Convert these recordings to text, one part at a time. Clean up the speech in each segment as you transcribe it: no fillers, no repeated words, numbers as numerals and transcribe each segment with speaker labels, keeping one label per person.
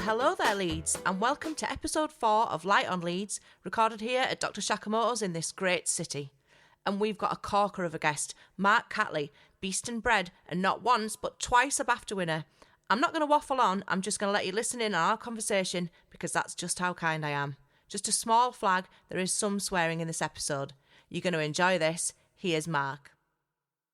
Speaker 1: Hello there, Leeds, and welcome to episode 4 of Light on Leeds, recorded here at Dr. Shakamoto's in this great city. And we've got a corker of a guest, Mark Catley, beast and bred, and not once but twice a BAFTA winner. I'm not going to waffle on, I'm just going to let you listen in on our conversation because that's just how kind I am. Just a small flag, there is some swearing in this episode. You're going to enjoy this. Here's Mark.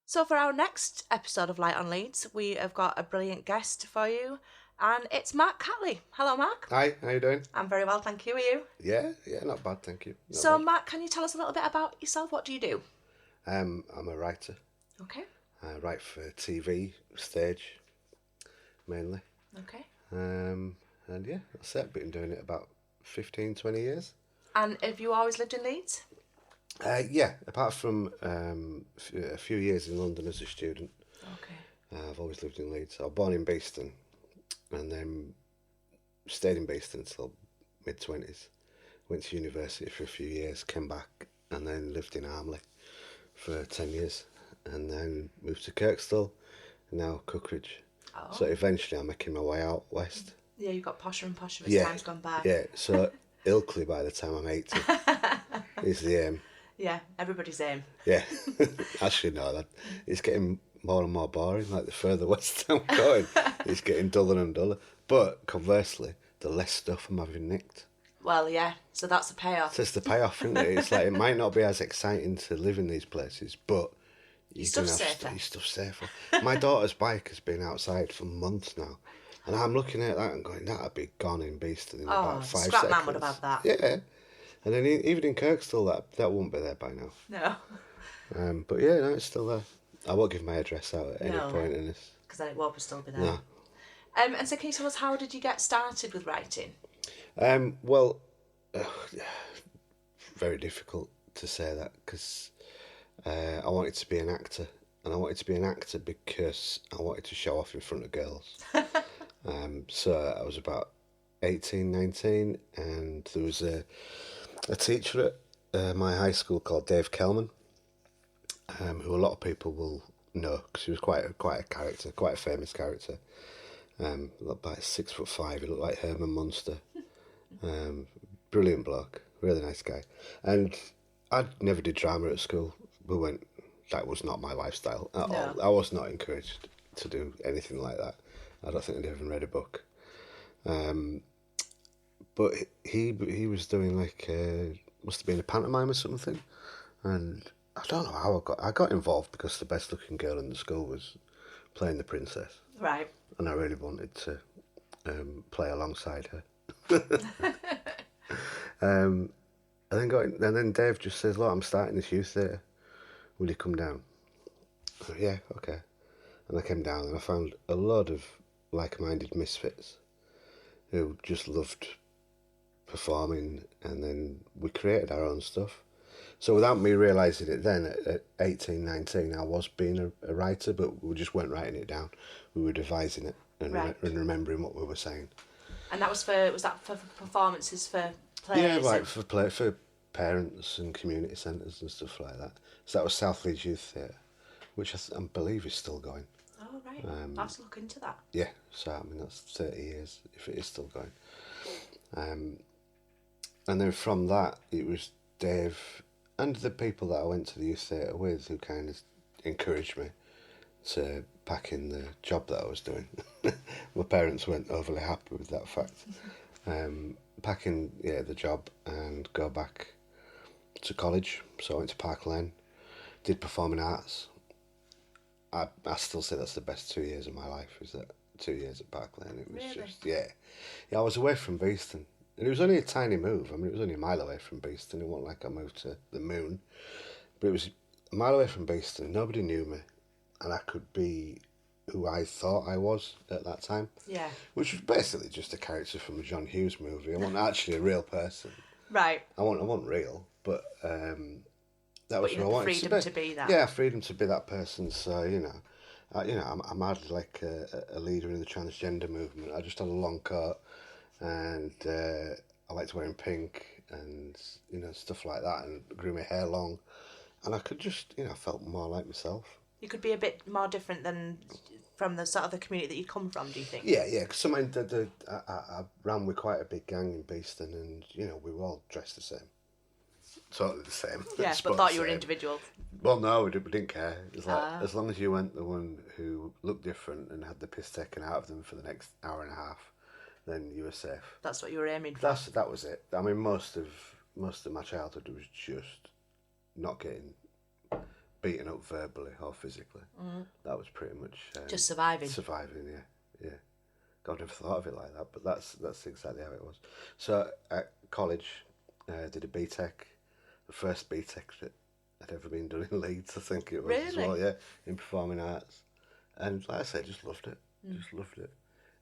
Speaker 1: So for our next episode of Light on Leeds, we have got a brilliant guest for you, and it's Mark Catley. Hello, Mark.
Speaker 2: Hi, how you doing?
Speaker 1: I'm very well, thank you. Are you?
Speaker 2: Yeah, not bad, thank you. Not
Speaker 1: So,
Speaker 2: bad.
Speaker 1: Mark, can you tell us a little bit about yourself? What do you do?
Speaker 2: I'm a writer.
Speaker 1: Okay.
Speaker 2: I write for TV, stage, mainly.
Speaker 1: Okay.
Speaker 2: And yeah, that's it. I've been doing it about 15, 20 years.
Speaker 1: And have you always lived in Leeds?
Speaker 2: Yeah, apart from a few years in London as a student.
Speaker 1: Okay.
Speaker 2: I've always lived in Leeds. I was born in Beeston and then stayed in Beeston until mid-20s. Went to university for a few years, came back and then lived in Armley for 10 years and then moved to Kirkstall and now Cookridge.
Speaker 1: Oh.
Speaker 2: So eventually I'm making my way out west.
Speaker 1: Yeah, you've got posher and posher as time's gone by.
Speaker 2: Yeah, so Ilkley by the time I'm 80 is the aim.
Speaker 1: Yeah, everybody's aim.
Speaker 2: Yeah, actually no, that it's getting more and more boring. Like the further west I'm going, it's getting duller and duller. But conversely, the less stuff I'm having nicked.
Speaker 1: Well, yeah, so that's the payoff.
Speaker 2: So it's the payoff, isn't it? It's like it might not be as exciting to live in these places, but
Speaker 1: Your stuff's safer.
Speaker 2: Your stuff's safer. My daughter's bike has been outside for months now, and I'm looking at that and going, that'd be gone in Beeston in about 5
Speaker 1: Scrap
Speaker 2: seconds.
Speaker 1: Man would have had that.
Speaker 2: Yeah. And then even in Kirkstall, that won't be there by now.
Speaker 1: No.
Speaker 2: But yeah, no, it's still there. I won't give my address out at any point in this.
Speaker 1: Because then it won't still be there.
Speaker 2: No.
Speaker 1: And so can you tell us, how did you get started with writing?
Speaker 2: Well, very difficult to say that because I wanted to be an actor. And I wanted to be an actor because I wanted to show off in front of girls. So I was about 18, 19, and there was a teacher at my high school called Dave Kelman, who a lot of people will know because he was quite a character, quite a famous character. Looked like 6'5", he looked like Herman Munster. Brilliant bloke, really nice guy. And I never did drama at school. That was not my lifestyle at all. I was not encouraged to do anything like that. I don't think I'd even read a book. But he was doing must have been a pantomime or something, and I don't know how I got involved because the best looking girl in the school was playing the princess.
Speaker 1: Right.
Speaker 2: And I really wanted to play alongside her. And then Dave just says, "Look, I'm starting this youth theatre. Will you come down?" I said, yeah, okay. And I came down and I found a lot of like-minded misfits who just loved performing, and then we created our own stuff. So without me realising it then, at 18, 19, I was being a writer, but we just weren't writing it down. We were devising it and remembering what we were saying.
Speaker 1: And that was for performances for players?
Speaker 2: Yeah, like for parents and community centres and stuff like that. So that was South Leeds Youth Theatre, which I believe is still going.
Speaker 1: Oh, right. I'll have to look into that.
Speaker 2: Yeah, so I mean, that's 30 years, if it is still going. And then from that, it was Dave and the people that I went to the youth theatre with who kind of encouraged me to pack in the job that I was doing. My parents weren't overly happy with that fact. Pack in the job and go back to college. So I went to Park Lane, did performing arts. I still say that's the best 2 years of my life, is that 2 years at Park Lane. It was
Speaker 1: really?
Speaker 2: just, yeah, I was away from Beeston. And it was only a tiny move. I mean, it was only a mile away from Beeston. It wasn't like I moved to the moon. But it was a mile away from Beeston. Nobody knew me. And I could be who I thought I was at that time.
Speaker 1: Yeah.
Speaker 2: Which was basically just a character from a John Hughes movie. I wasn't actually a real person.
Speaker 1: Right.
Speaker 2: I wasn't real. But that was what I wanted
Speaker 1: freedom to be that.
Speaker 2: Yeah, freedom to be that person. So, I'm hardly like a leader in the transgender movement. I just had a long coat. And I liked wearing pink and, stuff like that, and grew my hair long. And I could just, I felt more like myself.
Speaker 1: You could be a bit more different than from the sort of the community that you come from, do you think?
Speaker 2: Yeah, because I ran with quite a big gang in Beeston, and we were all dressed the same, totally the same.
Speaker 1: Yeah, but thought you were individual.
Speaker 2: Well, no, we didn't care. It was like as long as you weren't the one who looked different and had the piss taken out of them for the next hour and a half, then you were safe.
Speaker 1: That's what you were aiming for.
Speaker 2: That was it. I mean, most of my childhood was just not getting beaten up verbally or physically. That was pretty much
Speaker 1: just surviving.
Speaker 2: Surviving, yeah. God, never thought of it like that, but that's exactly how it was. So at college, did a BTEC, the first BTEC that had ever been done in Leeds, I think it was.
Speaker 1: Really?
Speaker 2: As well, yeah, in performing arts, and like I said, just loved it. Just loved it.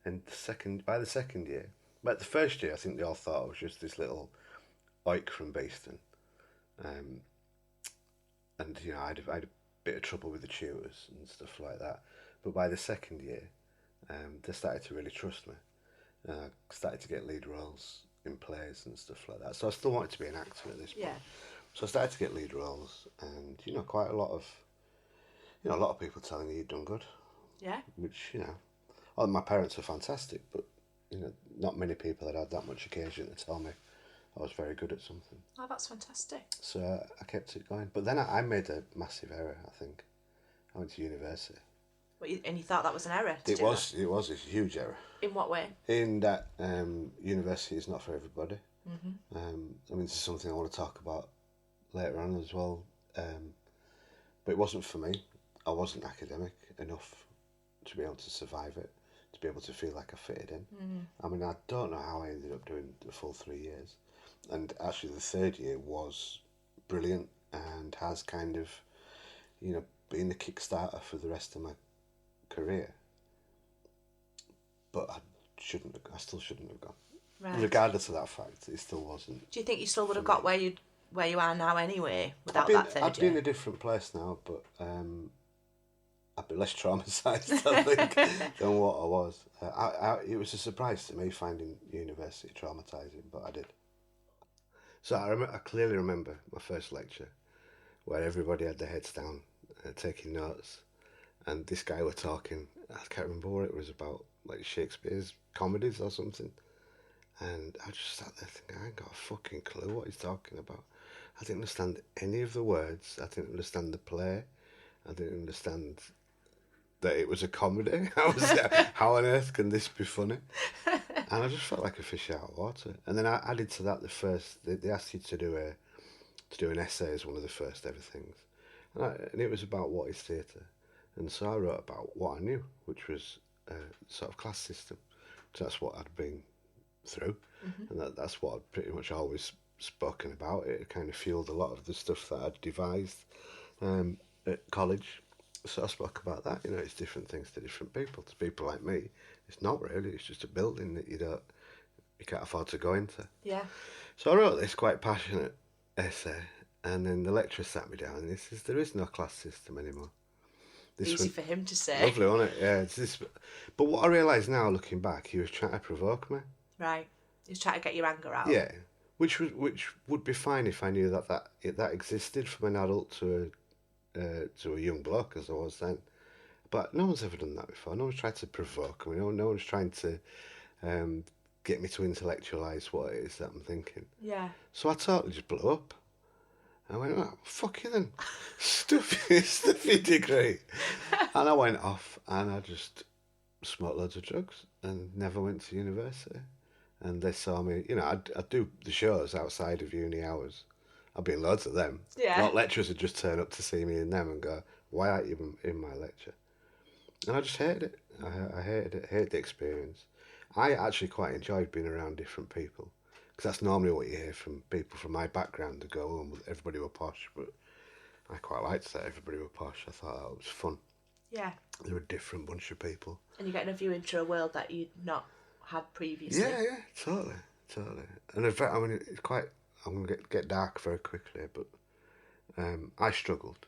Speaker 2: And by the second year, but the first year, I think they all thought I was just this little oik from Beeston. And I had a bit of trouble with the tutors and stuff like that. But by the second year, they started to really trust me. I started to get lead roles in plays and stuff like that. So I still wanted to be an actor at this point.
Speaker 1: Yeah.
Speaker 2: So I started to get lead roles, and quite a lot of people telling me you'd done good.
Speaker 1: Yeah.
Speaker 2: Which my parents were fantastic, but not many people had that much occasion to tell me I was very good at something.
Speaker 1: Oh, that's fantastic.
Speaker 2: So I kept it going. But then I made a massive error, I think. I went to university.
Speaker 1: And you thought that was an error?
Speaker 2: It was a huge error.
Speaker 1: In what way?
Speaker 2: In that university is not for everybody. I mean, this is something I want to talk about later on as well. But it wasn't for me. I wasn't academic enough to be able to survive it, to be able to feel like I fitted in. I mean, I don't know how I ended up doing the full 3 years. And actually the third year was brilliant and has kind of, been the kickstarter for the rest of my career. But I still shouldn't have gone. Right. Regardless of that fact, it still wasn't.
Speaker 1: Do you think you still would have got where you are now anyway without that third year?
Speaker 2: I'd be in a different place now, but I'd be less traumatised, I think, than what I was. It was a surprise to me finding university traumatising, but I did. So I clearly remember my first lecture, where everybody had their heads down, taking notes, and this guy were talking. I can't remember what it was about, like Shakespeare's comedies or something. And I just sat there thinking, I ain't got a fucking clue what he's talking about. I didn't understand any of the words. I didn't understand the play. I didn't understand that it was a comedy. How on earth can this be funny? And I just felt like a fish out of water. And then I added to that they asked you to do an essay as one of the first ever things, and it was about what is theatre. And so I wrote about what I knew, which was sort of class system. So that's what I'd been through, and that's what I'd pretty much always spoken about. It kind of fueled a lot of the stuff that I'd devised at college. So I spoke about that. It's different things to different people. To people like me, it's not really. It's just a building that you can't afford to go into.
Speaker 1: Yeah.
Speaker 2: So I wrote this quite passionate essay, and then the lecturer sat me down and he says, "There is no class system anymore."
Speaker 1: Easy for him to say.
Speaker 2: Lovely, wasn't it? Yeah. But what I realise now, looking back, he was trying to provoke me.
Speaker 1: Right. He was trying to get your anger out.
Speaker 2: Yeah. Which would be fine if I knew that existed from an adult to a young bloke as I was then. But no one's ever done that before. No one's tried to provoke me. No one's trying to get me to intellectualise what it is that I'm thinking.
Speaker 1: Yeah.
Speaker 2: So I totally just blew up. I went, "Oh, fuck you then. Stuffy degree." And I went off and I just smoked loads of drugs and never went to university. And they saw me, I'd do the shows outside of uni hours. I'd be in loads of them.
Speaker 1: Yeah.
Speaker 2: Lot lecturers would just turn up to see me in them and go, "Why aren't you in my lecture?" And I just hated it. I hated it, hated the experience. I actually quite enjoyed being around different people, because that's normally what you hear from people from my background to go, "Oh, everybody were posh," but I quite liked that everybody were posh. I thought that was fun.
Speaker 1: Yeah.
Speaker 2: They were a different bunch of people.
Speaker 1: And you're getting a view into a world that you'd not had previously.
Speaker 2: Yeah, totally. And in fact, I mean, it's quite. I'm going to get dark very quickly, but I struggled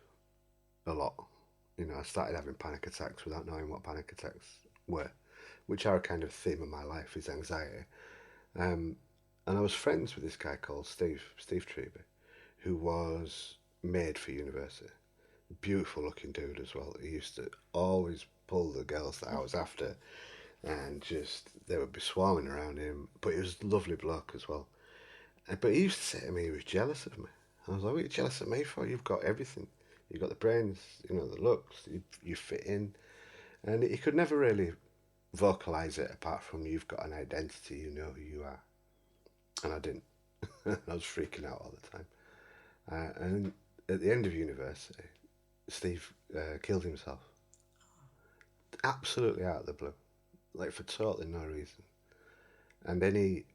Speaker 2: a lot. I started having panic attacks without knowing what panic attacks were, which are a kind of theme of my life, is anxiety. And I was friends with this guy called Steve Treby, who was made for university, beautiful looking dude as well. He used to always pull the girls that I was after, and just they would be swarming around him. But he was a lovely bloke as well. But he used to say to me he was jealous of me. I was like, what are you jealous of me for? You've got everything. You've got the brains, you know, the looks, you fit in. And he could never really vocalise it apart from you've got an identity, you know who you are. And I didn't. I was freaking out all the time. And at the end of university, Steve killed himself. Absolutely out of the blue. Like for totally no reason. And any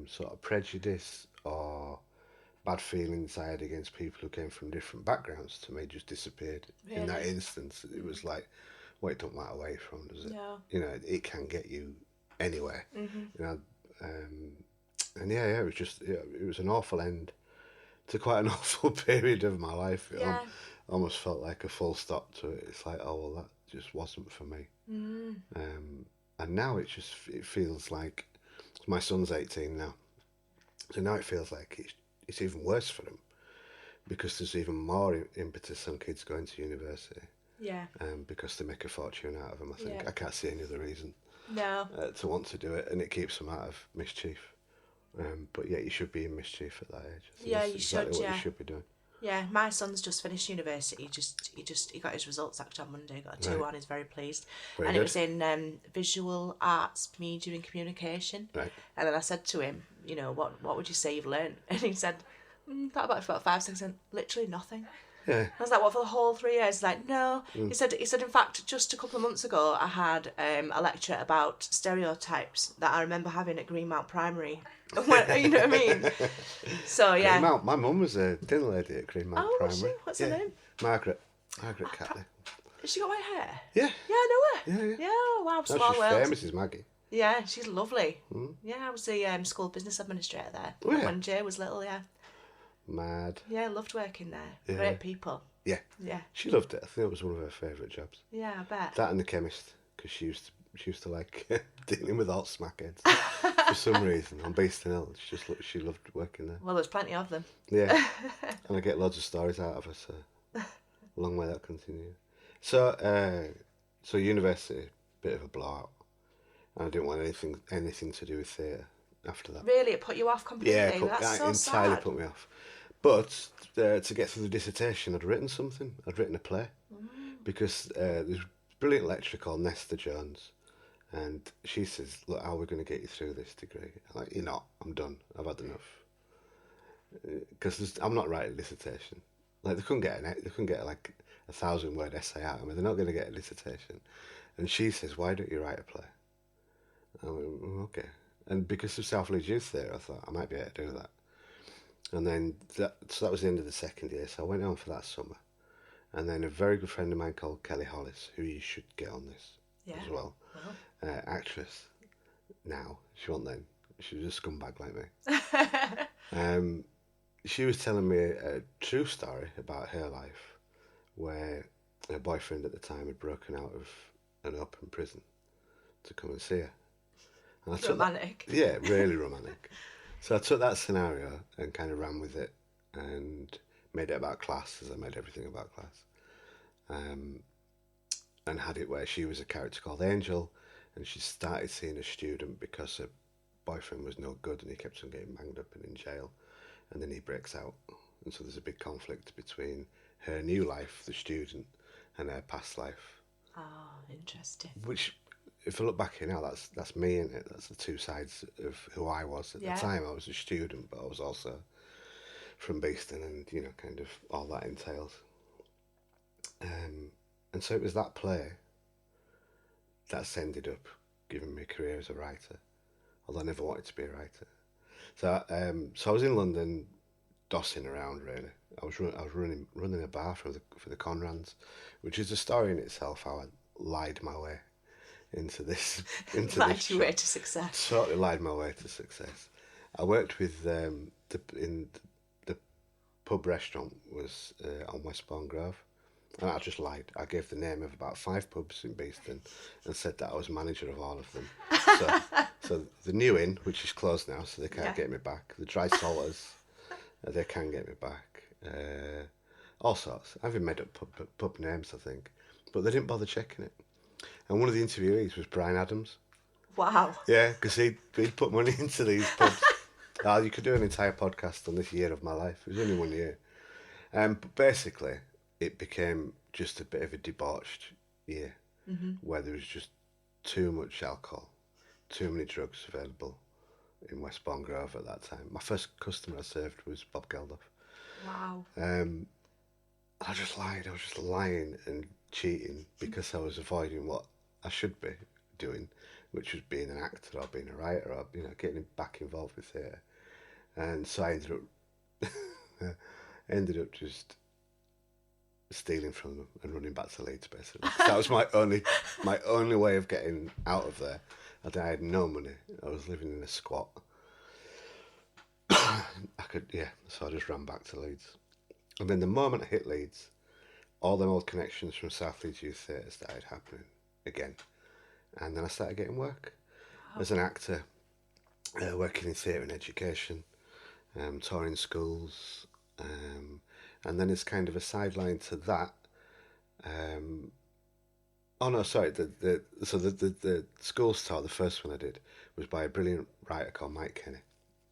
Speaker 2: sort of prejudice or bad feelings I had against people who came from different backgrounds to me just disappeared. Really? In that instance. It was like, well, it don't matter where you're from, does it?
Speaker 1: No.
Speaker 2: You know, it can get you anywhere.
Speaker 1: Mm-hmm.
Speaker 2: You know, and it was just, it was an awful end to quite an awful period of my life. It almost felt like a full stop to it. It's like, oh, well, that just wasn't for me.
Speaker 1: Mm.
Speaker 2: And now it feels like, my son's 18 now, so now it feels like it's even worse for him because there's even more impetus on kids going to university.
Speaker 1: Yeah.
Speaker 2: Because they make a fortune out of them, I think.
Speaker 1: Yeah.
Speaker 2: I can't see any other reason
Speaker 1: to
Speaker 2: want to do it, and it keeps them out of mischief. But yeah, you should be in mischief at that age. I think
Speaker 1: you
Speaker 2: exactly
Speaker 1: should.
Speaker 2: What you should be doing.
Speaker 1: Yeah, my son's just finished university. He got his results actually on Monday. Got a 2 on. He's very pleased.
Speaker 2: Very
Speaker 1: and
Speaker 2: good.
Speaker 1: It was in visual arts, media and communication.
Speaker 2: Right.
Speaker 1: And then I said to him, you know, what would you say you've learned? And he said, thought about it for about 5 seconds. Literally nothing.
Speaker 2: Yeah.
Speaker 1: I was like, what, for the whole 3 years? He's like, no. He said, in fact, just a couple of months ago, I had a lecture about stereotypes that I remember having at Greenmount Primary. You know what I mean? So, yeah.
Speaker 2: Greenmount, my mum was a dinner lady at Greenmount Primary.
Speaker 1: Was she? What's her name?
Speaker 2: Margaret Catley.
Speaker 1: Has she got white hair?
Speaker 2: Yeah.
Speaker 1: Yeah, I know her.
Speaker 2: Yeah.
Speaker 1: Yeah, wow,
Speaker 2: No,
Speaker 1: small
Speaker 2: she's
Speaker 1: world.
Speaker 2: famous as Maggie.
Speaker 1: Yeah, she's lovely. Yeah, I was the school business administrator there when Jay was little, yeah.
Speaker 2: Mad.
Speaker 1: Yeah, I loved working there.
Speaker 2: Yeah.
Speaker 1: Great people.
Speaker 2: Yeah.
Speaker 1: Yeah.
Speaker 2: She loved it. I think it was one of her favourite jobs.
Speaker 1: Yeah, I bet.
Speaker 2: That and the chemist, because she used to like dealing with all smackheads for some reason on Beeston Hill. She loved working there.
Speaker 1: Well, there's plenty of them.
Speaker 2: Yeah, and I get loads of stories out of her. So long may that continue. So university, bit of a blowout, and I didn't want anything to do with theatre after that.
Speaker 1: Really, it put you off completely.
Speaker 2: Yeah,
Speaker 1: That's so
Speaker 2: entirely
Speaker 1: sad.
Speaker 2: put me off. But to get through the dissertation, I'd written something. I'd written a play because there's a brilliant lecturer called Nesta Jones, and she says, "Look, how are we going to get you through this degree?" I'm like, "You're not. I'm done. I've had enough." Because I'm not writing a dissertation. Like they couldn't get like a 1,000-word essay out of me. They're not going to get a dissertation. And she says, "Why don't you write a play?" I went, "Okay." And because of South Leeds Youth Theatre, I thought I might be able to do that. And then that was the end of the second year, so I went on for that summer. And then a very good friend of mine called Kelly Hollis, who you should get on this as well. Actress now. She wasn't then. She was a scumbag like me. She was telling me a true story about her life where her boyfriend at the time had broken out of an open prison to come and see her. And
Speaker 1: Romantic.
Speaker 2: Yeah, really romantic. So I took that scenario and kind of ran with it and made it about class, as I made everything about class. And had it where she was a character called Angel, and she started seeing a student because her boyfriend was no good and he kept on getting banged up and in jail. And then he breaks out. And so there's a big conflict between her new life, the student, and her past life.
Speaker 1: Oh, interesting.
Speaker 2: Which, if I look back here now, that's me, isn't it? That's the two sides of who I was at the time. I was a student, but I was also from Beeston, and you know, kind of all that entails. And so it was that play that's ended up giving me a career as a writer, although I never wanted to be a writer. So I was in London, dossing around really. I was running a bar for the Conrads, which is a story in itself. How I lied my way into this.
Speaker 1: Lied your way to success.
Speaker 2: Totally lied my way to success. I worked with the pub restaurant was on Westbourne Grove, and I just lied. I gave the name of about 5 pubs in Beeston and said that I was manager of all of them. So the New Inn, which is closed now, so they can't get me back. The Dry Salters, they can get me back. all sorts. I even made up pub names, I think. But they didn't bother checking it. And one of the interviewees was Bryan Adams.
Speaker 1: Wow.
Speaker 2: Yeah, because he'd put money into these pubs. You could do an entire podcast on this year of my life. It was only 1 year. But basically, it became just a bit of a debauched year where there was just too much alcohol, too many drugs available in Westbourne Grove at that time. My first customer I served was Bob Geldof.
Speaker 1: Wow.
Speaker 2: I just lied. I was just lying and cheating because I was avoiding what I should be doing, which was being an actor or being a writer or getting back involved with theatre. And so I ended up just stealing from them and running back to Leeds, basically. That was my only way of getting out of there. I had no money. I was living in a squat. So I just ran back to Leeds. And then the moment I hit Leeds, all them old connections from South Leeds Youth Theatre started happening again. And then I started getting work as an actor, working in theatre and education, touring schools, and then as kind of a sideline to that. The schools tour, the first one I did, was by a brilliant writer called Mike Kenny.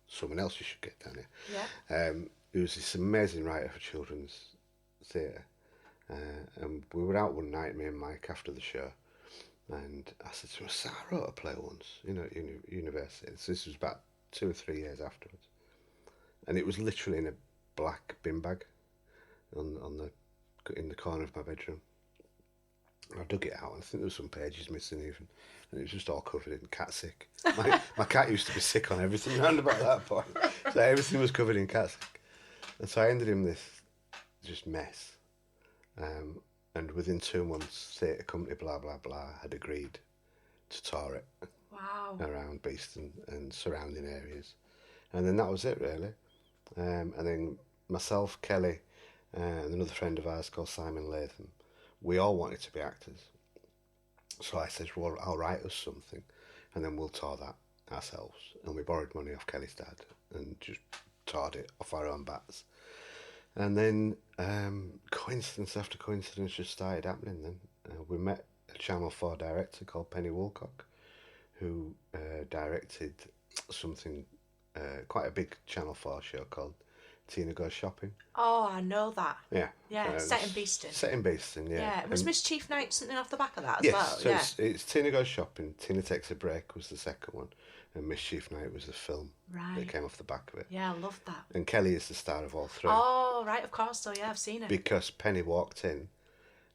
Speaker 2: Someone else you should get down here.
Speaker 1: Yeah.
Speaker 2: He was this amazing writer for children's theatre. And we were out one night, me and Mike, after the show. And I said to him, I wrote a play once, at university. So this was about 2 or 3 years afterwards. And it was literally in a black bin bag in the corner of my bedroom. And I dug it out, and I think there were some pages missing even. And it was just all covered in cat sick. My cat used to be sick on everything around about that point. So everything was covered in cat sick. And so I ended in this just mess. And within 2 months, theatre company, blah, blah, blah, had agreed to tour it.
Speaker 1: Wow.
Speaker 2: Around Beeston and surrounding areas. And then that was it, really. And then myself, Kelly, and another friend of ours called Simon Latham, we all wanted to be actors. So I said, well, I'll write us something, and then we'll tour that ourselves. And we borrowed money off Kelly's dad and just toured it off our own bats. And then coincidence after coincidence just started happening then. We met a Channel 4 director called Penny Woolcock, who directed something, quite a big Channel 4 show called Tina Goes Shopping.
Speaker 1: Oh, I know that.
Speaker 2: Yeah.
Speaker 1: Yeah, set in Beeston.
Speaker 2: Set in Beeston, yeah.
Speaker 1: Yeah, was Mischief Night something off the back of that as
Speaker 2: yes,
Speaker 1: well?
Speaker 2: So
Speaker 1: yeah.
Speaker 2: It's Tina Goes Shopping, Tina Takes a Break was the second one, and Mischief Night was the film that came off the back of it.
Speaker 1: Yeah, I love that.
Speaker 2: And Kelly is the star of all three.
Speaker 1: Oh, right, of course. So, yeah, I've seen it.
Speaker 2: Because Penny walked in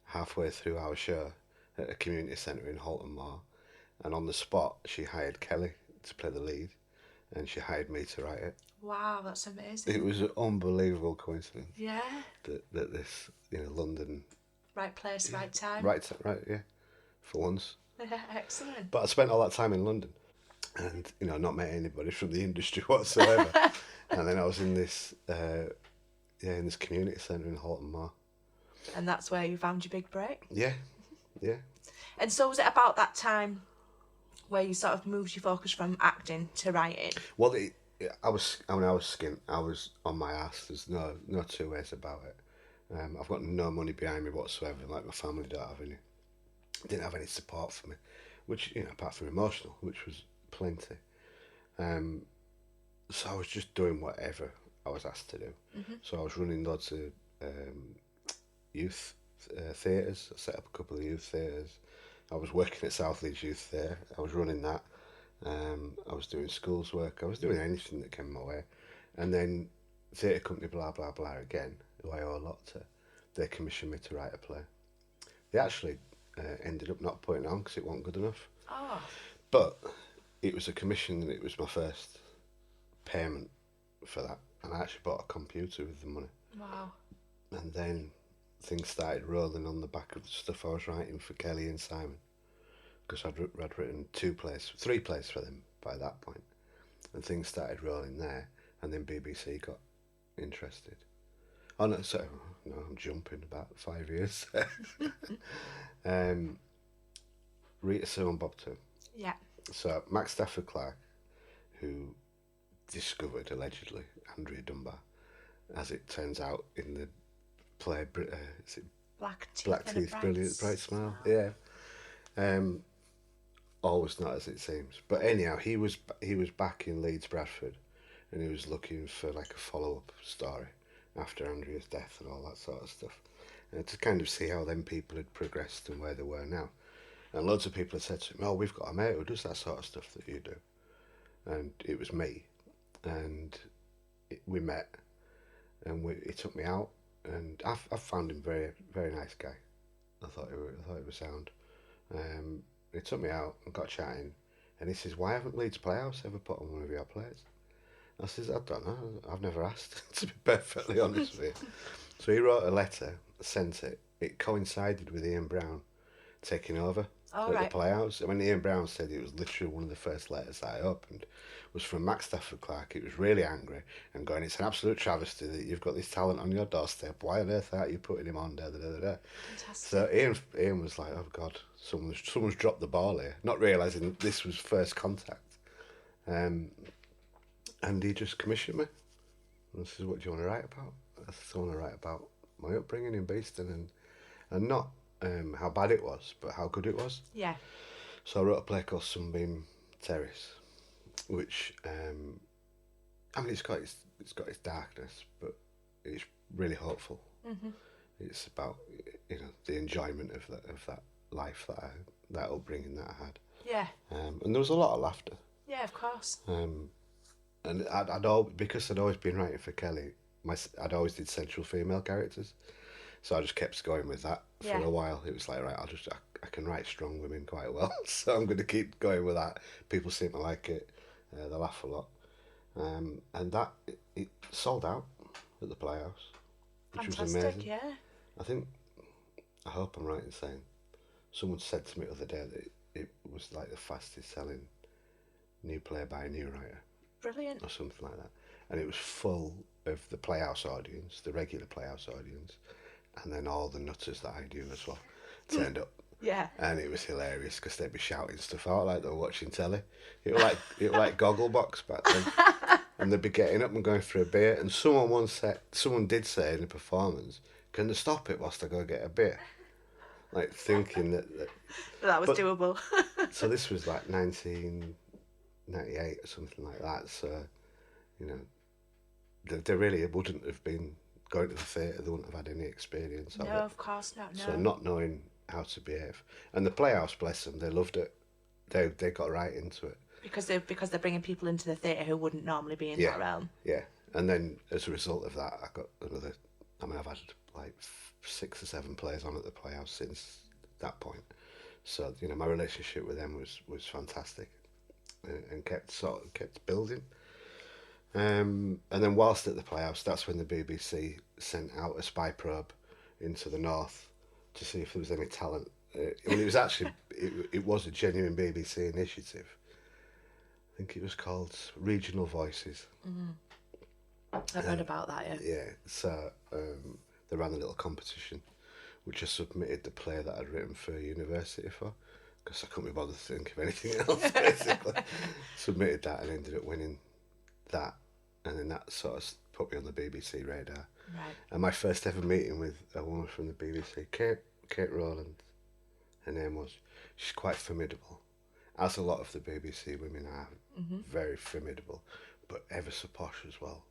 Speaker 2: halfway through our show at a community centre in Halton Moor, and on the spot she hired Kelly to play the lead, and she hired me to write it.
Speaker 1: Wow, that's amazing.
Speaker 2: It was an unbelievable coincidence.
Speaker 1: Yeah.
Speaker 2: That this, London.
Speaker 1: Right place, right time.
Speaker 2: Right, yeah, for once.
Speaker 1: Yeah, excellent.
Speaker 2: But I spent all that time in London, and not met anybody from the industry whatsoever. And then I was in this, in this community centre in Halton Moor.
Speaker 1: And that's where you found your big break.
Speaker 2: Yeah.
Speaker 1: And so was it about that time where you sort of moved your focus from acting to writing?
Speaker 2: Well, I was skint. I was on my ass. There's no two ways about it. I've got no money behind me whatsoever. Like my family didn't have any support for me, which apart from emotional, which was plenty. So I was just doing whatever I was asked to do. Mm-hmm. So I was running lots of youth theatres. I set up a couple of youth theatres. I was working at South Leeds Youth Theatre. I was running that. I was doing schools work. I was doing anything that came my way. And then theatre company, blah, blah, blah, again, who I owe a lot to, they commissioned me to write a play. They actually ended up not putting it on because it wasn't good enough.
Speaker 1: Oh.
Speaker 2: But it was a commission and it was my first payment for that. And I actually bought a computer with the money.
Speaker 1: Wow.
Speaker 2: And then things started rolling on the back of the stuff I was writing for Kelly and Simon. Because I'd written 3 plays for them by that point. And things started rolling there. And then BBC got interested. Oh, no, I'm jumping about 5 years. Rita Sue and Bob too.
Speaker 1: Yeah.
Speaker 2: So Max Stafford Clark, who discovered, allegedly, Andrea Dunbar, as it turns out in the played, is it
Speaker 1: Black Teeth,
Speaker 2: Black Teeth, Brilliant, Bright Smile? Yeah. Always not as it seems. But anyhow, he was back in Leeds, Bradford, and he was looking for like a follow-up story after Andrea's death and all that sort of stuff, and to kind of see how them people had progressed and where they were now. And loads of people had said to him, "Oh, we've got a mate who does that sort of stuff that you do," and it was me, and we met, and he took me out, and I found him very, very nice guy. I thought he was sound. He took me out and got chatting, and he says, "Why haven't Leeds Playhouse ever put on one of your plays?" I says, "I don't know. I've never asked," to be perfectly honest with you. So he wrote a letter, sent it. It coincided with Ian Brown taking over at the Playhouse. I mean, Ian Brown said it was literally one of the first letters that I opened. It was from Max Stafford Clark. He was really angry and going, "It's an absolute travesty that you've got this talent on your doorstep. Why on earth aren't you putting him on?" Da, da, da, da.
Speaker 1: Fantastic.
Speaker 2: So Ian was like, "Oh God, someone's dropped the ball here," not realising this was first contact. And he just commissioned me. And says, "What do you want to write about?" I said, "I want to write about my upbringing in Beeston and not how bad it was, but how good it was."
Speaker 1: Yeah.
Speaker 2: So I wrote a play called Sunbeam Terrace, which I mean, it's got its darkness, but it's really hopeful. Mm-hmm. It's about the enjoyment of that life that upbringing that I had.
Speaker 1: Yeah.
Speaker 2: And there was a lot of laughter.
Speaker 1: Yeah, of course.
Speaker 2: And because I'd always been writing for Kelly, I'd always did central female characters, so I just kept going with that for a while. It was like, right, I can write strong women quite well, so I'm going to keep going with that. People seem to like it. They laugh a lot, and that it sold out at the Playhouse, which was amazing.
Speaker 1: Yeah.
Speaker 2: I hope I'm right in saying, someone said to me the other day that it was like the fastest selling new play by a new writer.
Speaker 1: Brilliant.
Speaker 2: Or something like that. And it was full of the Playhouse audience, the regular Playhouse audience, and then all the nutters that I do as well turned up.
Speaker 1: Yeah.
Speaker 2: And it was hilarious because they'd be shouting stuff out like they were watching telly. It was like Gogglebox back then. And they'd be getting up and going for a beer. And someone did say in the performance, "Can they stop it whilst I go get a beer?" Like thinking
Speaker 1: that was doable.
Speaker 2: So this was like 1998 or something like that. So, they really wouldn't have been going to the theatre. They wouldn't have had any experience of it.
Speaker 1: No, of course not. No.
Speaker 2: So not knowing how to behave, and the Playhouse, bless them, they loved it. They got right into it
Speaker 1: because they're bringing people into the theatre who wouldn't normally be in that realm.
Speaker 2: Yeah, and then as a result of that, I got another. I mean, I've had like 6 or 7 plays on at the Playhouse since that point. So my relationship with them was fantastic, and kept building. And then whilst at the Playhouse, that's when the BBC sent out a spy probe into the north to see if there was any talent. It was actually it was a genuine BBC initiative. I think it was called Regional Voices.
Speaker 1: Mm-hmm. I've heard about that.
Speaker 2: Yeah. So they ran a little competition, which I submitted the play that I'd written for university for, because I couldn't be bothered to think of anything else. Basically, submitted that and ended up winning that, and then that sort of put me on the BBC radar.
Speaker 1: Right.
Speaker 2: And my first ever meeting with a woman from the BBC, Kate Rowland, her name was. She's quite formidable, as a lot of the BBC women are. Mm-hmm. Very formidable, but ever so posh as well.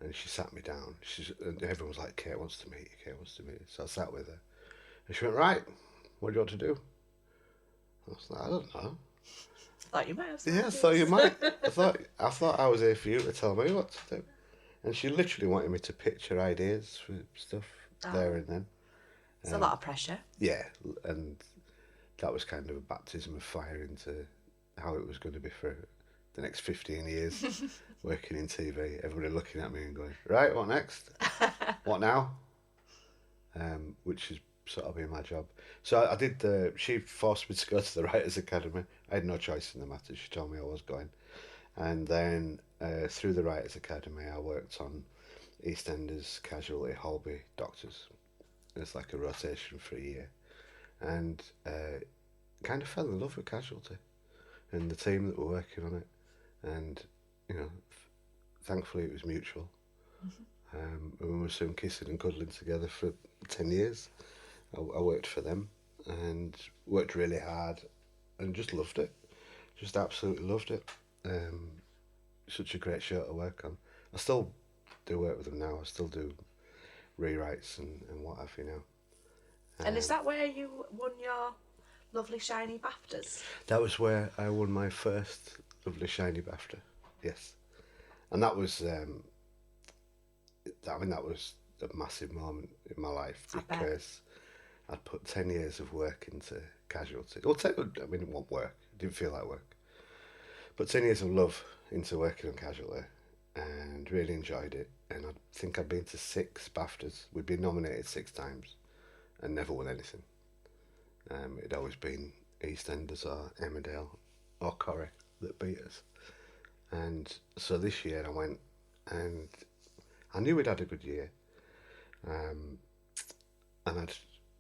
Speaker 2: And she sat me down. And everyone was like, "Kate wants to meet you. Kate wants to meet you." So I sat with her, and she went, "Right, what do you want to do?" I was like, "I don't know."
Speaker 1: Thought you might have.
Speaker 2: Yeah, I thought you might. I thought I was here for you to tell me what to do. And she literally wanted me to pitch her ideas for stuff there and then.
Speaker 1: It's a lot of pressure.
Speaker 2: Yeah, and that was kind of a baptism of fire into how it was going to be for the next 15 years working in TV. Everybody looking at me and going, "Right, what next? What now?" Which has sort of been my job. So I did she forced me to go to the Writers' Academy. I had no choice in the matter. She told me I was going. And then through the Writers' Academy, I worked on Eastenders, Casualty, Holbeck, Doctors. It's like a rotation for a year. And kind of fell in love with Casualty and the team that were working on it. And, thankfully it was mutual. And we were soon kissing and cuddling together for 10 years. I worked for them and worked really hard and just loved it. Just absolutely loved it. Such a great show to work on. I still do work with them now. I still do rewrites and what have you now.
Speaker 1: And is that where you won your lovely shiny BAFTAs?
Speaker 2: That was where I won my first lovely shiny BAFTA, yes. And that was, that was a massive moment in my life because I'd put 10 years of work into Casualty. Well, it wasn't work. It didn't feel like work. But 10 years of love into working on Casualty and really enjoyed it. And I think I'd been to 6 BAFTAs. We'd been nominated 6 times and never won anything. It'd always been EastEnders or Emmerdale or Corrie that beat us. And so this year I went and I knew we'd had a good year. And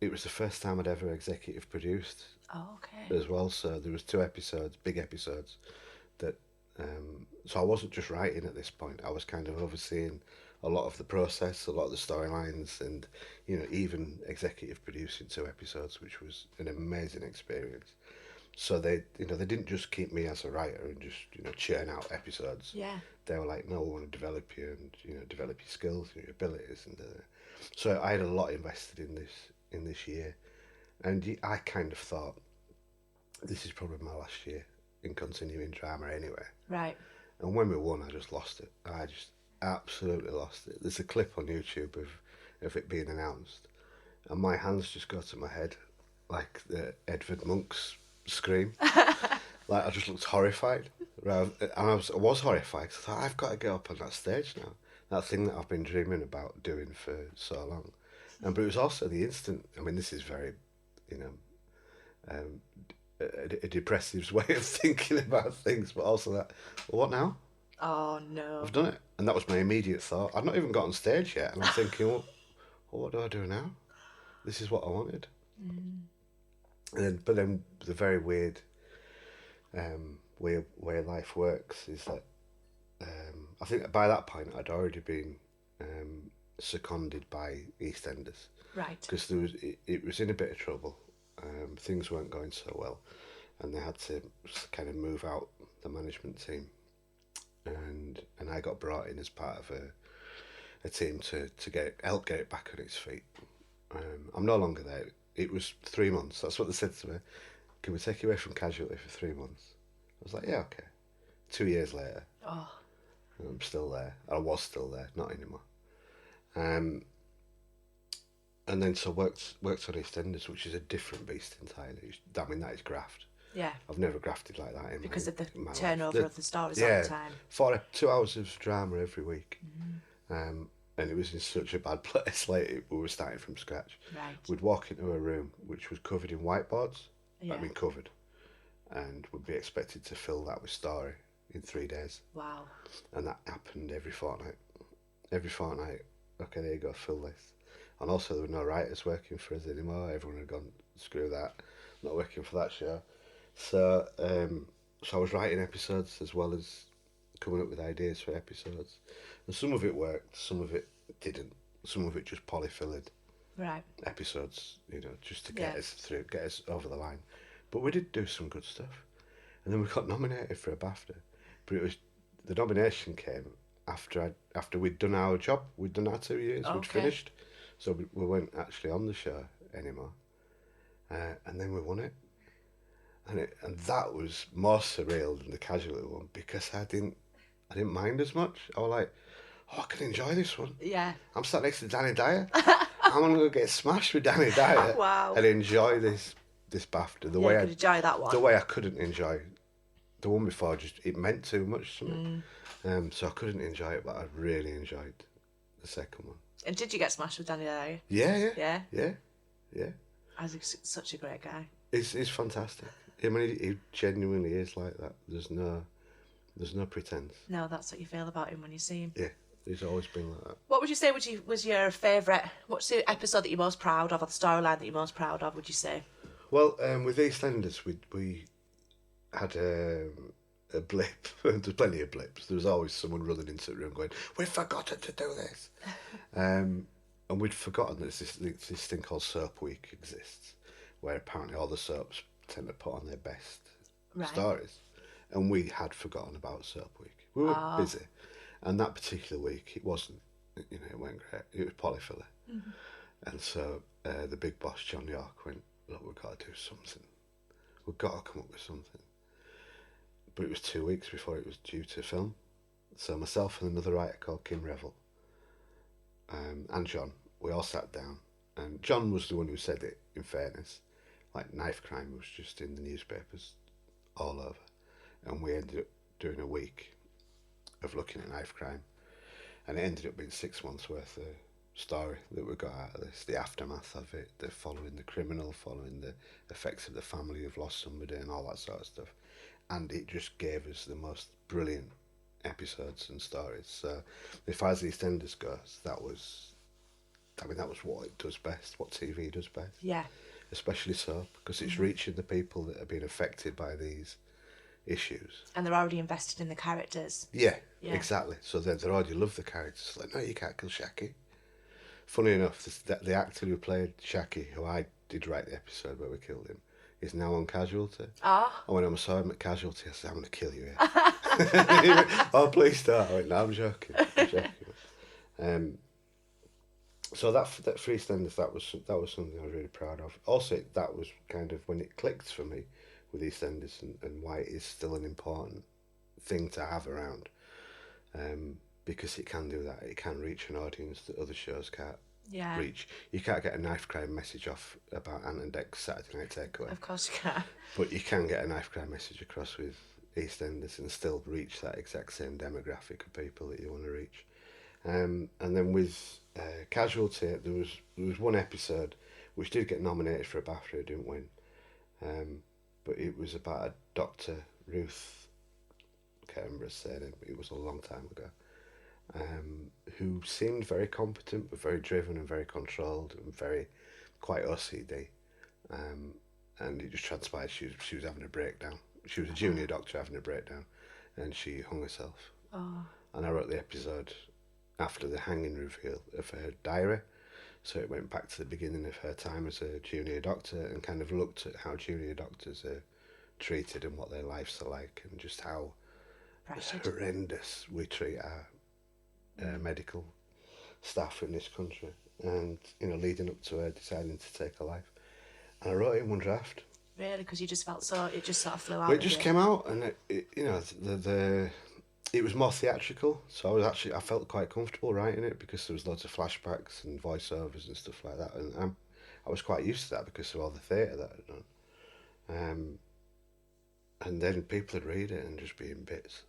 Speaker 2: it was the first time I'd ever executive produced as well. So there was 2 episodes, big episodes, that so I wasn't just writing at this point. I was kind of overseeing a lot of the process, a lot of the storylines, and even executive producing 2 episodes, which was an amazing experience. So they didn't just keep me as a writer and just churn out episodes.
Speaker 1: Yeah.
Speaker 2: They were like, no, we want to develop you and develop your skills and your abilities, and so I had a lot invested in this year, and I kind of thought this is probably my last year in continuing drama anyway.
Speaker 1: Right.
Speaker 2: And when we won, I just lost it. I just absolutely lost it. There's a clip on YouTube of it being announced, and my hands just go to my head like the Edvard Munch's scream. Like I just looked horrified. And I was horrified because I thought, I've got to get up on that stage now. That thing that I've been dreaming about doing for so long. But it was also the instant. I mean, this is very, a depressive way of thinking about things, but also that, well, what now?
Speaker 1: Oh, no.
Speaker 2: I've done it. And that was my immediate thought. I've not even got on stage yet, and I'm thinking, well, what do I do now? This is what I wanted. But then the very weird way life works is that I think by that point I'd already been seconded by EastEnders.
Speaker 1: Right.
Speaker 2: Because it was in a bit of trouble. Things weren't going so well, and they had to kind of move out the management team, and I got brought in as part of a team to help get it back on its feet. I'm no longer there. It was 3 months. That's what they said to me. Can we take you away from Casualty for 3 months? I was like, yeah, okay. 2 years later, I'm still there. I was still there, not anymore. And then so worked on EastEnders, which is a different beast entirely. I mean, that is graft.
Speaker 1: Yeah.
Speaker 2: I've never grafted like that
Speaker 1: because of the
Speaker 2: my
Speaker 1: turnover of the stories all the time.
Speaker 2: 2 hours of drama every week. And it was in such a bad place. Like we were starting from scratch.
Speaker 1: Right.
Speaker 2: We'd walk into a room which was covered in whiteboards.
Speaker 1: Yeah.
Speaker 2: I mean, covered, and would be expected to fill that with story in 3 days.
Speaker 1: Wow.
Speaker 2: And that happened every fortnight. Every fortnight. Okay, there you go. Fill this. And also, there were no writers working for us anymore. Everyone had gone, screw that, not working for that show. So, so I was writing episodes as well as coming up with ideas for episodes. And some of it worked, some of it didn't. Some of it just polyfilled episodes, just to get us through, get us over the line. But we did do some good stuff. And then we got nominated for a BAFTA. But the nomination came after we'd done our job. We'd done our 2 years, we'd finished. So we weren't actually on the show anymore. And then we won it. And that was more surreal than the Casualty one because I didn't mind as much. I was like, I can enjoy this one.
Speaker 1: Yeah.
Speaker 2: I'm sat next to Danny Dyer. I'm going to get smashed with Danny Dyer.
Speaker 1: Wow.
Speaker 2: And enjoy this BAFTA. The way I
Speaker 1: enjoy that one.
Speaker 2: The way I couldn't enjoy the one before, just it meant too much to me. So I couldn't enjoy it, but I really enjoyed the second one.
Speaker 1: And did you get smashed with Danny Dyer?
Speaker 2: Yeah.
Speaker 1: He's such a great guy.
Speaker 2: He's fantastic. I mean, he genuinely is like that. There's no pretense.
Speaker 1: No, that's what you feel about him when you see him.
Speaker 2: Yeah, he's always been like that.
Speaker 1: What would you say was your favourite? What's the episode that you're most proud of, or the storyline that you're most proud of? Would you say?
Speaker 2: Well, with EastEnders, we had a blip. There's plenty of blips. There was always someone running into the room going, "We've forgotten to do this." And we'd forgotten that this thing called Soap Week exists, where apparently all the soaps tend to put on their best stories. And we had forgotten about Soap Week. We were busy. And that particular week, it wasn't, it went great. It was polyfiller. Mm-hmm. And so the big boss, John York, went, "Look, we've got to do something. We've got to come up with something." But it was 2 weeks before it was due to film. So myself and another writer called Kim Revel and John, we all sat down. And John was the one who said it, in fairness. Like, knife crime was just in the newspapers all over. And we ended up doing a week of looking at knife crime. And it ended up being 6 months worth of story that we got out of this, the aftermath of it, the following the criminal, following the effects of the family who've lost somebody and all that sort of stuff. And it just gave us the most brilliant episodes and stories. So as far as EastEnders goes, that was what it does best, what TV does best.
Speaker 1: Yeah.
Speaker 2: Especially soap, because it's reaching the people that have been affected by these issues.
Speaker 1: And they're already invested in the characters.
Speaker 2: Yeah. Exactly. So they already love the characters. Like, no, you can't kill Shaki. Funny enough, the actor who played Shaki, who I did write the episode where we killed him, is now on Casualty.
Speaker 1: Oh.
Speaker 2: And when I saw him at Casualty, I said, "I'm going to kill you here." He went, "Oh, please don't." I went, "No, I'm joking. So that for EastEnders, that was something I was really proud of. Also, that was kind of when it clicked for me with EastEnders and why it is still an important thing to have around. Because it can do that. It can reach an audience that other shows can't reach. You can't get a knife crime message off about Ant and Dec's Saturday Night Takeaway.
Speaker 1: Of course you can.
Speaker 2: But you can get a knife crime message across with EastEnders and still reach that exact same demographic of people that you want to reach. And then with Casualty, there was one episode which did get nominated for a BAFTA, it didn't win. But it was about a Dr. Ruth, I can't remember her surname, it was a long time ago, who seemed very competent, but very driven and very controlled and very quite OCD. And it just transpired she was having a breakdown. She was a junior doctor having a breakdown, and she hung herself.
Speaker 1: Oh.
Speaker 2: And I wrote the episode after the hanging reveal of her diary, so it went back to the beginning of her time as a junior doctor and kind of looked at how junior doctors are treated and what their lives are like, and just how horrendous we treat our medical staff in this country, and leading up to her deciding to take her life. And I wrote it in one draft.
Speaker 1: Really? Because you just felt it just sort of flew out.
Speaker 2: Well, it just came out, and it was more theatrical, so I felt quite comfortable writing it because there was loads of flashbacks and voiceovers and stuff like that, and I was quite used to that because of all the theatre that I'd done. And then people would read it and just be in bits.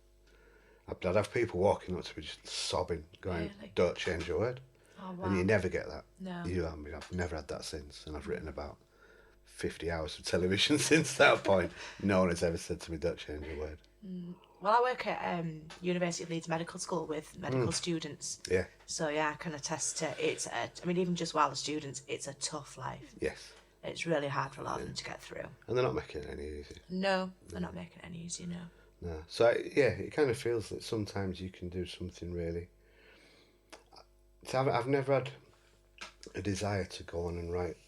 Speaker 2: I'd have people walking up to me just sobbing, going, "Really? Don't change a word." Oh, wow. And you never get that. No. I've never had that since, and I've written about 50 hours of television since that point. No one has ever said to me, "Don't change a word."
Speaker 1: Well, I work at University of Leeds Medical School with medical students.
Speaker 2: Yeah.
Speaker 1: So, yeah, I can attest to even just while the students, it's a tough life.
Speaker 2: Yes.
Speaker 1: It's really hard for a lot of them to get through.
Speaker 2: And they're not making it any easier.
Speaker 1: No, they're not making it any easier, no.
Speaker 2: No. So, it kind of feels that sometimes you can do something really... So I've never had a desire to go on and write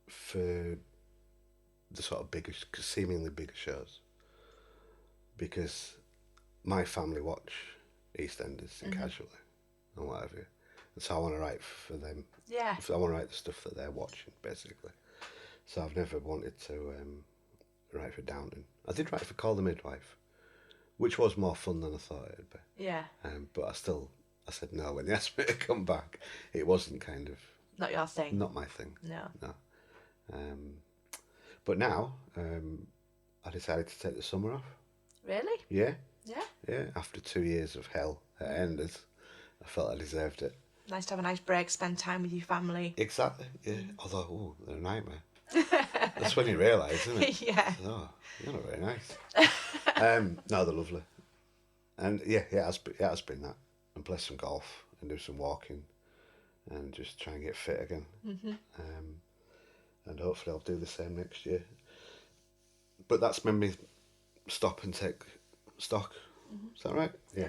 Speaker 2: for the sort of bigger, seemingly bigger shows, because my family watch EastEnders and Casualty and whatever, and so I want to write for them.
Speaker 1: Yeah.
Speaker 2: I want to write the stuff that they're watching, basically. So I've never wanted to write for Downton. I did write for Call the Midwife, which was more fun than I thought it'd be.
Speaker 1: Yeah.
Speaker 2: But I said no when they asked me to come back. It wasn't kind of...
Speaker 1: Not your thing.
Speaker 2: Not my thing.
Speaker 1: No.
Speaker 2: But now, I decided to take the summer off.
Speaker 1: Really?
Speaker 2: Yeah.
Speaker 1: Yeah?
Speaker 2: Yeah, after 2 years of hell at Enders, I felt I deserved it.
Speaker 1: Nice to have a nice break, spend time with your family.
Speaker 2: Exactly, yeah. Although, they're a nightmare. That's when you realise, isn't it?
Speaker 1: Yeah.
Speaker 2: Oh, you're not very nice. No, they're lovely. And yeah, it has been that. And play some golf and do some walking and just try and get fit again. Mm-hmm. And hopefully I'll do the same next year. But that's made me stop and take stock.
Speaker 1: Mm-hmm.
Speaker 2: Is that right?
Speaker 1: Yeah.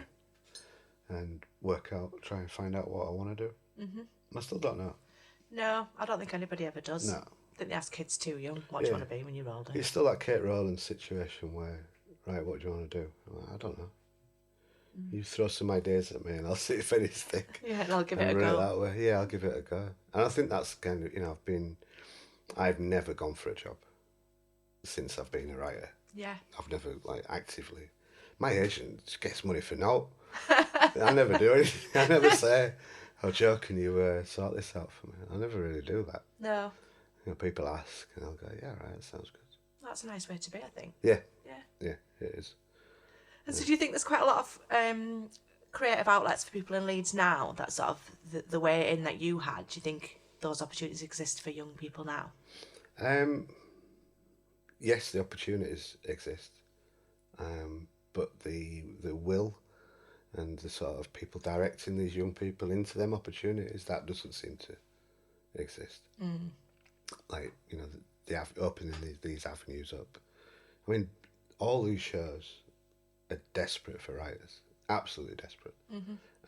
Speaker 2: And work out, try and find out what I want to do. I still don't know.
Speaker 1: No, I don't think anybody ever does.
Speaker 2: No.
Speaker 1: I think they ask kids too young, what do you want to be when you're older?
Speaker 2: It's still that Kate Rowland situation where, right, what do you want to do? I'm like, I don't know. You throw some ideas at me and I'll see if any stick.
Speaker 1: Yeah, and I'll give it a
Speaker 2: run
Speaker 1: go.
Speaker 2: That way. Yeah, I'll give it a go. And I think that's kind of, I've never gone for a job since I've been a writer.
Speaker 1: Yeah.
Speaker 2: I've never, actively. My agent gets money for no. I never do anything. I never say, oh, Joe, can you sort this out for me? I never really do that.
Speaker 1: No.
Speaker 2: People ask and I'll go, yeah, right, that sounds good.
Speaker 1: That's a nice way to be, I think.
Speaker 2: Yeah.
Speaker 1: Yeah.
Speaker 2: Yeah, it is.
Speaker 1: And so do you think there's quite a lot of creative outlets for people in Leeds now, that sort of the way in that you had? Do you think those opportunities exist for young people now?
Speaker 2: Yes, the opportunities exist. But the will and the sort of people directing these young people into them opportunities, that doesn't seem to exist. Opening these avenues up. I mean, all these shows are desperate for writers, absolutely desperate.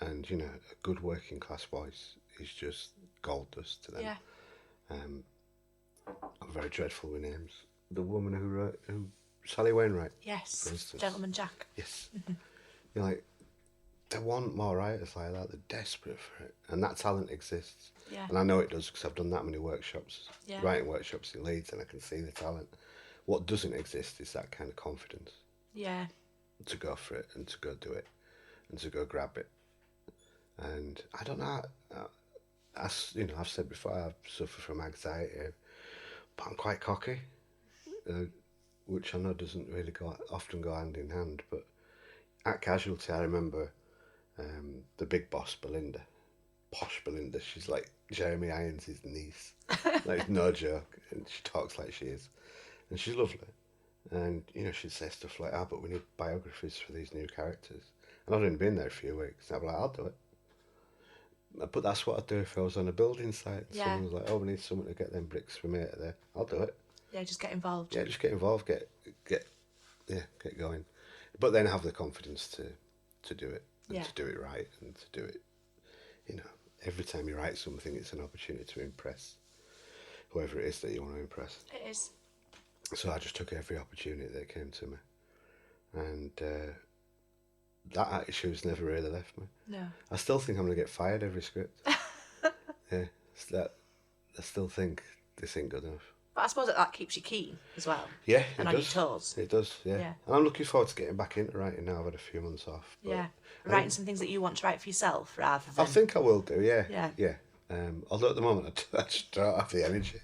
Speaker 2: And, a good working class voice is just gold dust to them.
Speaker 1: Yeah.
Speaker 2: I'm very dreadful with names. The woman who Sally Wainwright.
Speaker 1: Yes.
Speaker 2: For instance.
Speaker 1: Gentleman Jack.
Speaker 2: Yes. They want more writers like that. They're desperate for it. And that talent exists.
Speaker 1: Yeah.
Speaker 2: And I know it does because I've done that many workshops,
Speaker 1: Yeah.
Speaker 2: writing workshops in Leeds, and I can see the talent. What doesn't exist is that kind of confidence.
Speaker 1: Yeah.
Speaker 2: To go for it and to go do it and to go grab it. And I don't know, I've said before, I suffer from anxiety, but I'm quite cocky, which I know doesn't really often go hand in hand. But at Casualty, I remember the big boss, posh Belinda, she's like Jeremy Irons' niece. Like, no joke. And she talks like she is. And she's lovely. And, she'd say stuff like, but we need biographies for these new characters. And I'd only been there a few weeks. And I'd be like, I'll do it. But that's what I'd do if I was on a building site.
Speaker 1: Yeah.
Speaker 2: Someone was like, we need someone to get them bricks from here to there. I'll do it.
Speaker 1: Yeah, just get involved.
Speaker 2: Yeah, just get involved, get going. But then have the confidence to do it. And to do it right and to do it, every time you write something, it's an opportunity to impress whoever it is that you want to impress.
Speaker 1: It is.
Speaker 2: So I just took every opportunity that came to me. And that attitude's never really left me.
Speaker 1: No.
Speaker 2: I still think I'm going to get fired every script. Yeah. I still think this ain't good enough.
Speaker 1: But I suppose that keeps you keen as well.
Speaker 2: Yeah,
Speaker 1: and on your toes.
Speaker 2: It does, yeah. And I'm looking forward to getting back into writing now. I've had a few months off.
Speaker 1: Yeah. Writing some things that you want to write for yourself rather than...
Speaker 2: I think I will do, yeah.
Speaker 1: Yeah.
Speaker 2: Although at the moment I just don't have the energy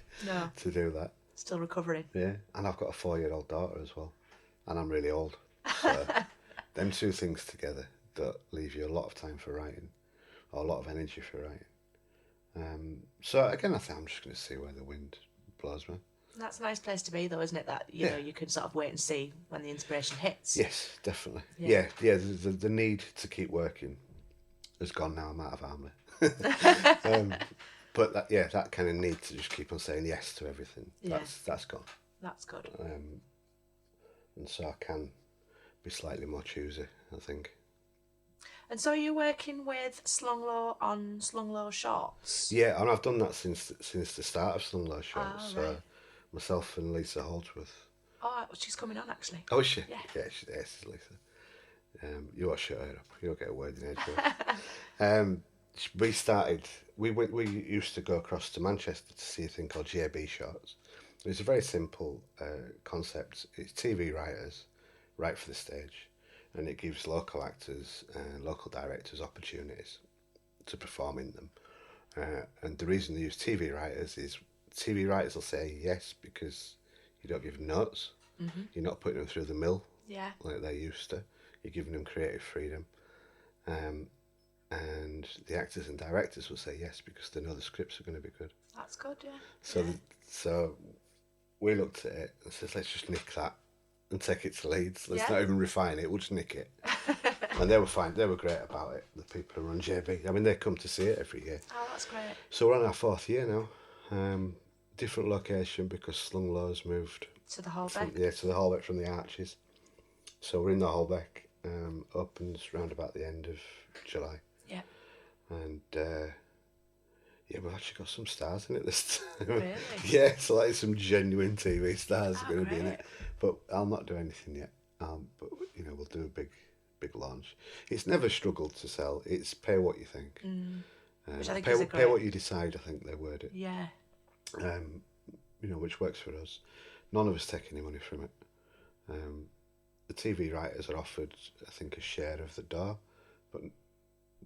Speaker 2: to do that.
Speaker 1: Still recovering.
Speaker 2: Yeah. And I've got a 4-year-old daughter as well. And I'm really old. So them two things together don't leave you a lot of time for writing. Or a lot of energy for writing. So again, I think I'm just going to see where the wind blows me.
Speaker 1: That's a nice place to be, though, isn't it? That you know you can sort of wait and see when the inspiration hits.
Speaker 2: Yes, definitely. Yeah. The need to keep working has gone now. I'm out of army. But that kind of need to just keep on saying yes to everything. That's gone.
Speaker 1: That's good.
Speaker 2: And so I can be slightly more choosy, I think.
Speaker 1: And so you're working with Slung Low on Slung Low shorts?
Speaker 2: Yeah, and I've done that since the start of Slung Low shorts.
Speaker 1: Right.
Speaker 2: Myself and Lisa Holdsworth.
Speaker 1: Oh, she's coming on, actually.
Speaker 2: Oh, is she?
Speaker 1: Yeah.
Speaker 2: She's Lisa. You ought to shut her up. You'll get a word in edgeworth. We used to go across to Manchester to see a thing called JB shorts. It's a very simple concept. It's TV writers write for the stage, and it gives local actors and local directors opportunities to perform in them. And the reason they use TV writers is TV writers will say yes because you don't give them notes. Mm-hmm. You're not putting them through the mill like they used to. You're giving them creative freedom. And the actors and directors will say yes because they know the scripts are going to be good.
Speaker 1: That's good, yeah.
Speaker 2: So we looked at it and said, let's just nick that and take it to Leeds. Let's not even refine it, we'll just nick it. And they were fine, they were great about it, the people who run JB. I mean, they come to see it every year.
Speaker 1: Oh, that's great.
Speaker 2: So we're on our 4th year now. Different location because Slung Low's moved
Speaker 1: to the Holbeck.
Speaker 2: To the Holbeck from the Arches. So we're in the Holbeck. Opens round about the end of July.
Speaker 1: Yeah.
Speaker 2: And yeah, we've actually got some stars in it this time.
Speaker 1: Really?
Speaker 2: Yeah, so like some genuine TV stars are going to be in
Speaker 1: great.
Speaker 2: it. But I'll not do anything yet. But you know, we'll do a big launch. It's never struggled to sell. It's pay what you think.
Speaker 1: Which I think
Speaker 2: pay,
Speaker 1: is a
Speaker 2: pay
Speaker 1: great...
Speaker 2: what you decide. I think they word it.
Speaker 1: Yeah.
Speaker 2: You know, which works for us. None of us take any money from it. The TV writers are offered, I think, a share of the door, but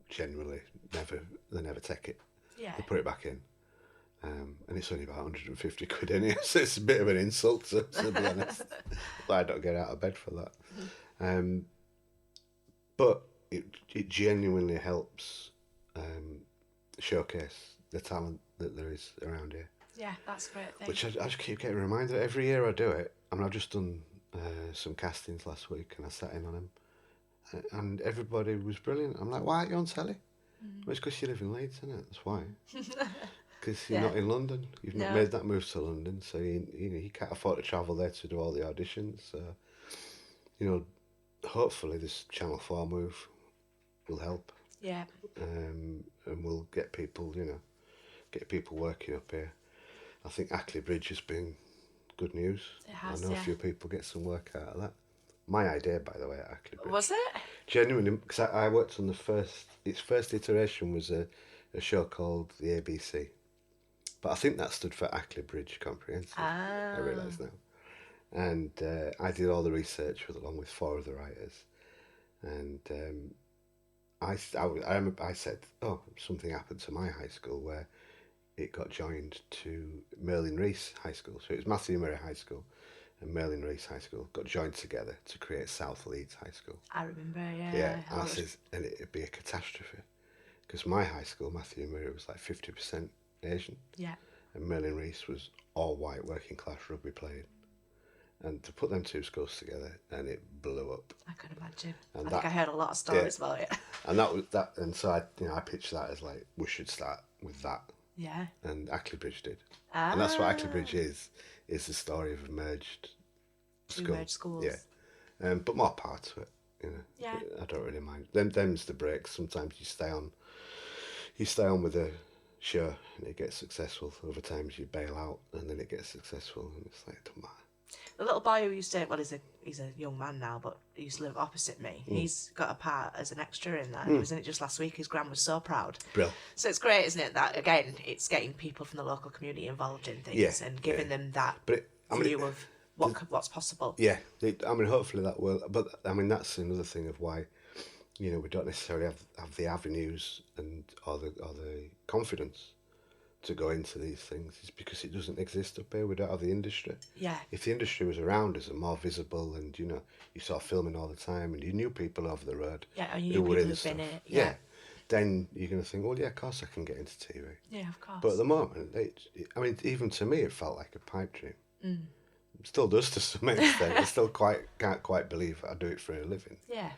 Speaker 2: generally they never take it.
Speaker 1: Yeah.
Speaker 2: They put it back in. And it's only about 150 quid anyway, so it's a bit of an insult, to be honest. I don't get out of bed for that. But it genuinely helps showcase the talent that there is around here.
Speaker 1: Yeah, that's a great thing.
Speaker 2: Which I just keep getting reminded every year I do it. I mean, I've just done some castings last week and I sat in on them. And everybody was brilliant. I'm like, why aren't you on telly? Well, it's because you live in Leeds, isn't it? That's why. Because you're not in London. You've not made that move to London, so you can't afford to travel there to do all the auditions. So, you know, hopefully this Channel 4 move will help.
Speaker 1: Yeah.
Speaker 2: And we'll get people, working up here. I think Ackley Bridge has been good news.
Speaker 1: It has,
Speaker 2: I know a few people get some work out of that. My idea, by the way, at Ackley Bridge.
Speaker 1: Was it?
Speaker 2: Genuinely, because I worked on its first iteration was a show called the ABC. But I think that stood for Ackley Bridge Comprehensive. I realise now. And I did all the research along with 4 of the writers. And I said, something happened to my high school where it got joined to Merlin Rees High School. So it was Matthew Murray High School and Merlin Rees High School got joined together to create South Leeds High School.
Speaker 1: I remember,
Speaker 2: Yeah, and I said, and it'd be a catastrophe. Because my high school, Matthew Murray, was like 50% Asian.
Speaker 1: Yeah.
Speaker 2: And Merlin Rees was all white working class rugby playing. And to put them 2 schools together, and it blew up.
Speaker 1: I can imagine.
Speaker 2: And
Speaker 1: I think I heard a lot of stories about it.
Speaker 2: And that was that, and so I pitched that as like, we should start with that.
Speaker 1: Yeah.
Speaker 2: And Ackley Bridge did. And that's what Ackley Bridge is the story of a merged school.
Speaker 1: 2 merged schools.
Speaker 2: Yeah. But more part to it, you know.
Speaker 1: Yeah.
Speaker 2: I don't really mind. Them's the breaks. Sometimes you stay on with a show and it gets successful. Other times you bail out and then it gets successful and it's like, it doesn't matter.
Speaker 1: The little boy who used to, well, he's a young man now, but he used to live opposite me. He's got a part as an extra in that. He was in it just last week. His gran was so proud.
Speaker 2: Brilliant.
Speaker 1: So it's great, isn't it? That again, it's getting people from the local community involved in things and giving them that view of what's possible.
Speaker 2: Yeah, hopefully that will. But I mean, that's another thing of why, you know, we don't necessarily have the avenues or the confidence to go into these things, is because it doesn't exist up here. We don't have the industry.
Speaker 1: Yeah.
Speaker 2: If the industry was around us and more visible, and you know, you saw filming all the time, and you knew people over the road.
Speaker 1: Yeah, and you knew people who've been in it. Yeah.
Speaker 2: Then you're going to think, well, yeah, of course I can get into TV.
Speaker 1: Yeah, of course.
Speaker 2: But at the moment, even to me, it felt like a pipe dream. It still does to some extent. I still can't quite believe I do it for a living.
Speaker 1: Yeah.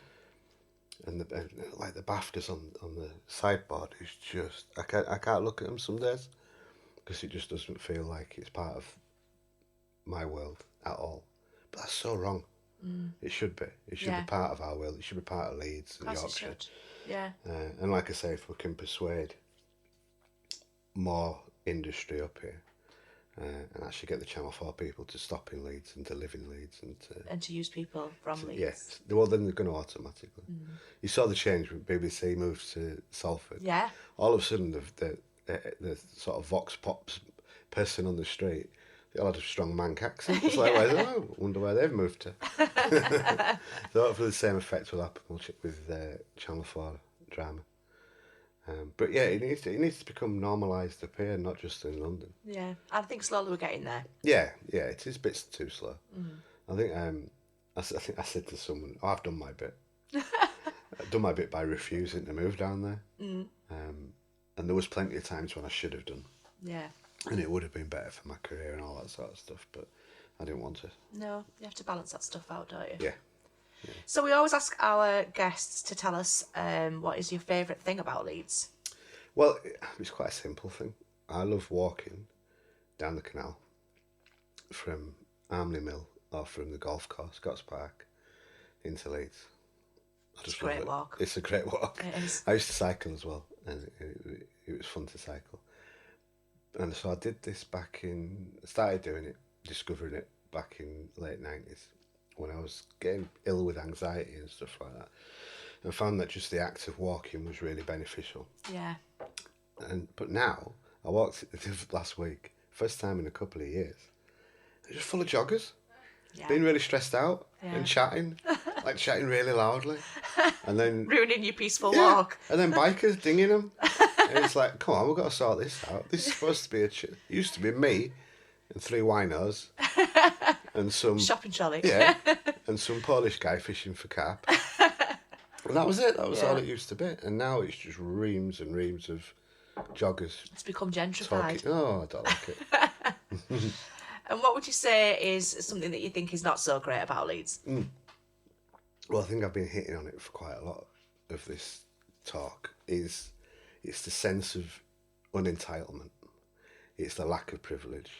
Speaker 2: And like the BAFTAs on the sideboard is just, I can't look at them some days because it just doesn't feel like it's part of my world at all. But that's so wrong. It should be. It should be part of our world. It should be part of Leeds and Yorkshire.
Speaker 1: It should. Yeah.
Speaker 2: And like I say, if we can persuade more industry up here and actually get the Channel 4 people to stop in Leeds and to live in Leeds
Speaker 1: and to use people from Leeds.
Speaker 2: Yes, well then they're going to automatically. You saw the change when BBC moved to Salford.
Speaker 1: Yeah.
Speaker 2: All of a sudden the sort of vox pops person on the street, they all had a strong Manc accent. It's like, I wonder where they've moved to. So hopefully the same effect will happen with Channel 4 drama. But yeah, it needs to become normalised up here, not just in London.
Speaker 1: Yeah, I think slowly we're getting there.
Speaker 2: Yeah, it is bits too slow. I think I said to someone, I've done my bit. I've done my bit by refusing to move down there. And there was plenty of times when I should have done.
Speaker 1: Yeah.
Speaker 2: And it would have been better for my career and all that sort of stuff, but I didn't want to.
Speaker 1: No, you have to balance that stuff out, don't you?
Speaker 2: Yeah.
Speaker 1: So we always ask our guests to tell us what is your favourite thing about Leeds?
Speaker 2: Well, it's quite a simple thing. I love walking down the canal from Armley Mill or from the golf course, Scotts Park, into Leeds.
Speaker 1: It's a great walk.
Speaker 2: It's a great walk.
Speaker 1: It is.
Speaker 2: I used to cycle as well, and it was fun to cycle. And so I did this started doing it, discovering it back in late 90s when I was getting ill with anxiety and stuff like that. And found that just the act of walking was really beneficial.
Speaker 1: Yeah.
Speaker 2: But now, I walked last week, first time in a couple of years, just full of joggers. Yeah. Being really stressed out and chatting really loudly. And then
Speaker 1: ruining your peaceful walk.
Speaker 2: And then bikers dinging them. And it's like, come on, we've got to sort this out. This is supposed to be it used to be me and 3 winos and some
Speaker 1: shopping trolley.
Speaker 2: Yeah. And some Polish guy fishing for carp. And that was it. That was all it used to be. And now it's just reams and reams of joggers.
Speaker 1: It's become gentrified.
Speaker 2: Oh, I don't like it.
Speaker 1: And what would you say is something that you think is not so great about Leeds?
Speaker 2: Well, I think I've been hitting on it for quite a lot of this talk. It's the sense of unentitlement. It's the lack of privilege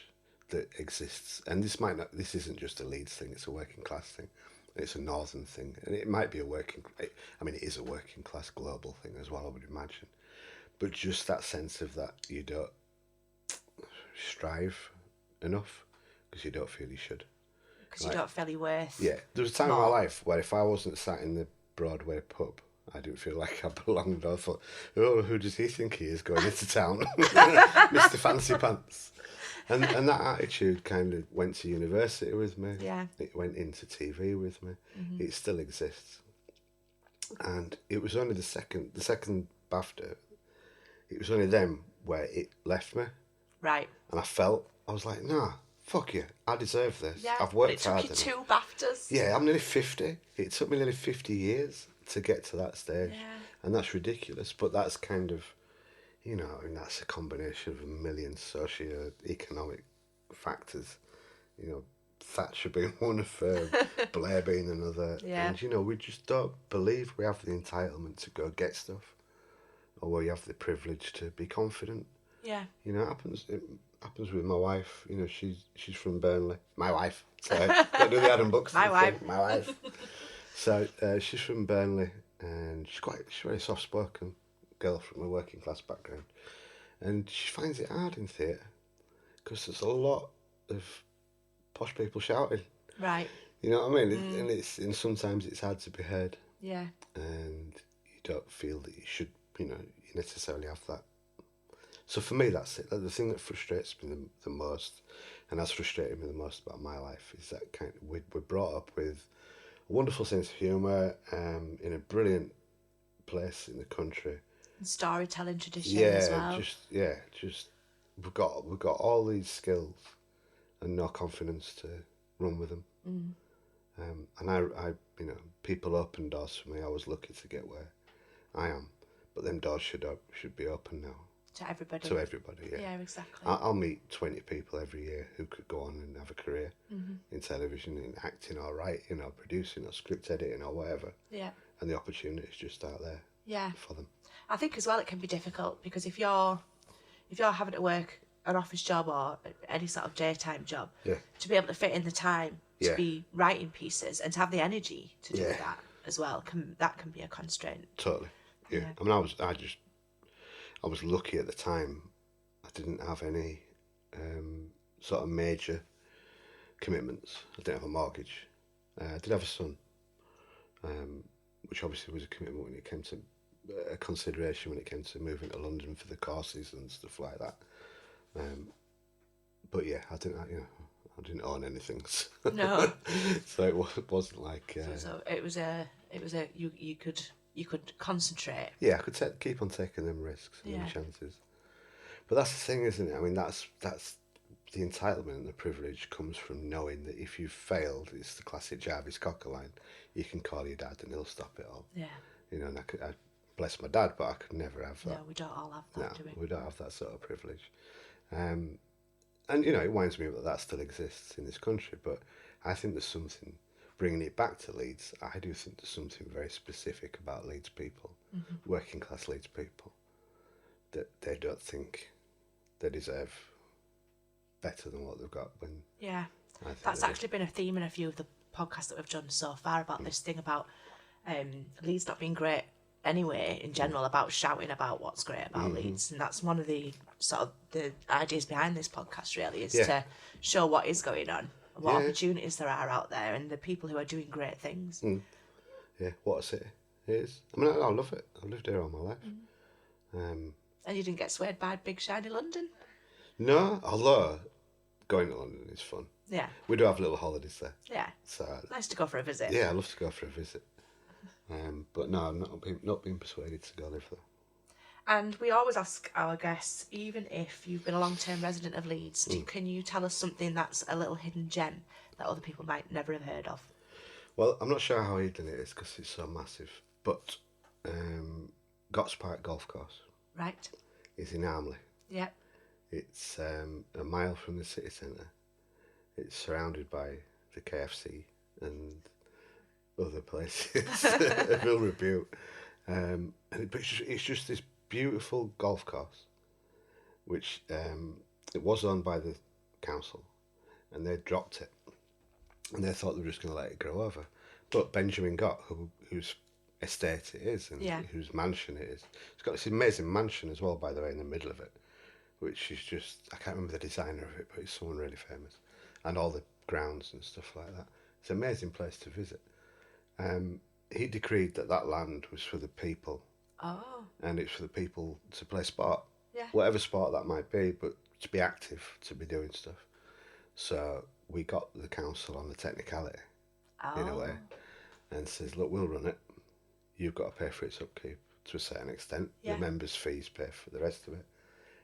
Speaker 2: that exists. And this isn't just a Leeds thing, it's a working class thing. It's a northern thing. And it might be it is a working class global thing as well, I would imagine. But just that sense of that you don't strive enough because you don't feel you should.
Speaker 1: Because you don't feel your worth.
Speaker 2: Yeah. There was a time in my life where if I wasn't sat in the Broadway pub, I didn't feel like I belonged. I thought, oh, who does he think he is going into town? Mr. Fancy Pants. And that attitude kind of went to university with me.
Speaker 1: Yeah.
Speaker 2: It went into TV with me.
Speaker 1: Mm-hmm.
Speaker 2: It still exists. And it was only the second BAFTA, it was only then where it left me.
Speaker 1: Right.
Speaker 2: And I was like, nah, fuck you, I deserve this.
Speaker 1: Yeah,
Speaker 2: I've worked hard.
Speaker 1: It took you 2 BAFTAs.
Speaker 2: Yeah, I'm nearly 50. It took me nearly 50 years to get to that stage.
Speaker 1: Yeah.
Speaker 2: And that's ridiculous, but that's kind of, that's a combination of a million socio-economic factors. Thatcher being one of them, Blair being another.
Speaker 1: Yeah.
Speaker 2: And, we just don't believe we have the entitlement to go get stuff, or we have the privilege to be confident.
Speaker 1: Yeah.
Speaker 2: It happens with my wife. She's from Burnley. My wife. So don't do the Adam Bucks.
Speaker 1: My wife.
Speaker 2: My wife. So she's from Burnley, and she's very soft spoken girl from a working class background, and she finds it hard in theatre because there's a lot of posh people shouting.
Speaker 1: Right.
Speaker 2: You know what I mean? And sometimes it's hard to be heard.
Speaker 1: Yeah.
Speaker 2: And you don't feel that you should. You necessarily have that. So for me, that's it. The thing that frustrates me the most, and has frustrated me the most about my life, is that we're brought up with a wonderful sense of humour, in a brilliant place in the country.
Speaker 1: And storytelling tradition as well.
Speaker 2: Just we've got all these skills and no confidence to run with them. And I people open doors for me. I was lucky to get where I am, but them doors should be open now.
Speaker 1: To everybody.
Speaker 2: Yeah.
Speaker 1: Yeah, exactly.
Speaker 2: I'll meet 20 people every year who could go on and have a career in television, in acting or writing or producing or script editing or whatever.
Speaker 1: Yeah.
Speaker 2: And the opportunity's just out there.
Speaker 1: Yeah.
Speaker 2: For them.
Speaker 1: I think as well it can be difficult because if you're having to work an office job or any sort of daytime job, to be able to fit in the time to be writing pieces and to have the energy to do that as well, can be a constraint.
Speaker 2: Totally. Yeah. I mean, I was lucky at the time. I didn't have any sort of major commitments. I didn't have a mortgage. I did have a son, which obviously was a commitment when it came to a consideration when it came to moving to London for the courses and stuff like that. But yeah, I didn't own anything.
Speaker 1: No.
Speaker 2: So it wasn't like.
Speaker 1: So it was you could concentrate.
Speaker 2: Yeah, I could keep on taking them risks and them chances. But that's the thing, isn't it? I mean, that's the entitlement and the privilege comes from knowing that if you've failed, it's the classic Jarvis Cocker line. You can call your dad and he'll stop it all.
Speaker 1: Yeah.
Speaker 2: And I bless my dad, but I could never have that.
Speaker 1: No, we don't all have that, do we?
Speaker 2: We don't have that sort of privilege. And it winds me up that still exists in this country. But I think there's something. Bringing it back to Leeds, I do think there's something very specific about Leeds people, working class Leeds people, that they don't think they deserve better than what they've got. That's
Speaker 1: actually been a theme in a few of the podcast that we've done so far about this thing about Leeds not being great anyway in general, about shouting about what's great about Leeds, and that's one of the sort of the ideas behind this podcast really, is to show what is going on, what opportunities there are out there, and the people who are doing great things.
Speaker 2: Yeah, what a city it is. I mean, I love it. I've lived here all my life.
Speaker 1: And you didn't get swayed by big shiny London?
Speaker 2: No, although going to London is fun.
Speaker 1: Yeah.
Speaker 2: We do have little holidays there.
Speaker 1: Yeah.
Speaker 2: So
Speaker 1: nice to go for a visit.
Speaker 2: yeah, I love to go for a visit. But no, I'm not being persuaded to go live there.
Speaker 1: And we always ask our guests, even if you've been a long-term resident of Leeds, can you tell us something that's a little hidden gem that other people might never have heard of?
Speaker 2: Well, I'm not sure how hidden it is because it's so massive, but Gotts Park Golf Course
Speaker 1: Right.
Speaker 2: is in Armley.
Speaker 1: Yep.
Speaker 2: It's a mile from the city centre. It's surrounded by the KFC and other places of ill repute. But it's just this beautiful golf course, which it was owned by the council, and they dropped it, and they thought they were just going to let it grow over. But Benjamin Gott, whose estate it is and whose mansion it is, it's got this amazing mansion as well, by the way, in the middle of it, which is just, I can't remember the designer of it, but it's someone really famous, and all the grounds and stuff like that. It's an amazing place to visit. He decreed that land was for the people.
Speaker 1: Oh.
Speaker 2: And it's for the people to play sport.
Speaker 1: Yeah.
Speaker 2: Whatever sport that might be, but to be active, to be doing stuff. So we got the council on the technicality, in a way, and says, look, we'll run it. You've got to pay for its upkeep to a certain extent.
Speaker 1: Yeah.
Speaker 2: The members' fees pay for the rest of it.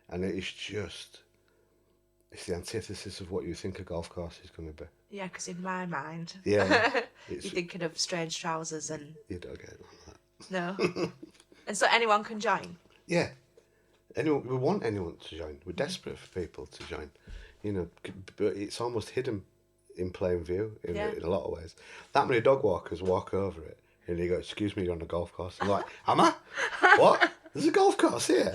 Speaker 2: And it's the antithesis of what you think a golf course is going to be.
Speaker 1: Yeah, because in my mind,
Speaker 2: Yeah,
Speaker 1: you're thinking of strange trousers and...
Speaker 2: You don't get it like that.
Speaker 1: No. And so anyone can join?
Speaker 2: Yeah. We want anyone to join. We're desperate for people to join. You know, but it's almost hidden in plain view in a lot of ways. That many dog walkers walk over it and you go, excuse me, you're on a golf course. I'm like, am I? What? There's a golf course here?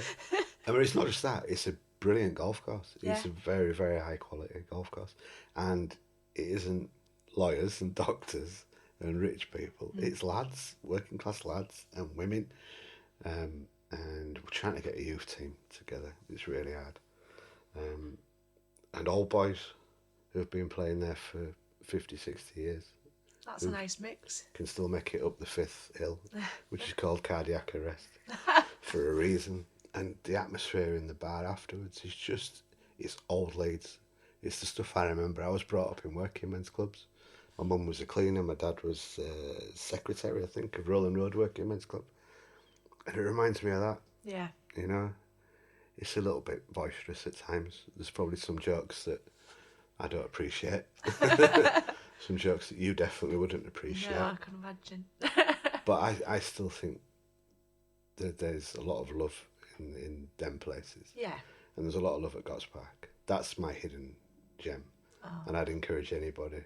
Speaker 2: I mean, it's not just that. It's a brilliant golf course. It's a very, very high quality golf course. And it isn't lawyers and doctors and rich people. It's lads, working class lads and women. And we're trying to get a youth team together. It's really hard. And old boys who have been playing there for 50, 60 years.
Speaker 1: That's a nice mix.
Speaker 2: Can still make it up the 5th hill, which is called cardiac arrest, for a reason. And the atmosphere in the bar afterwards is just, it's old Leeds. It's the stuff I remember. I was brought up in working men's clubs. My mum was a cleaner, my dad was secretary, I think, of Rolling Road Working Men's Club. And it reminds me of that.
Speaker 1: Yeah.
Speaker 2: You know, it's a little bit boisterous at times. There's probably some jokes that I don't appreciate. Some jokes that you definitely wouldn't appreciate.
Speaker 1: No, I can imagine.
Speaker 2: But I still think that there's a lot of love in them places.
Speaker 1: Yeah.
Speaker 2: And there's a lot of love at Gotts Park. That's my hidden gem.
Speaker 1: Oh.
Speaker 2: And I'd encourage anybody,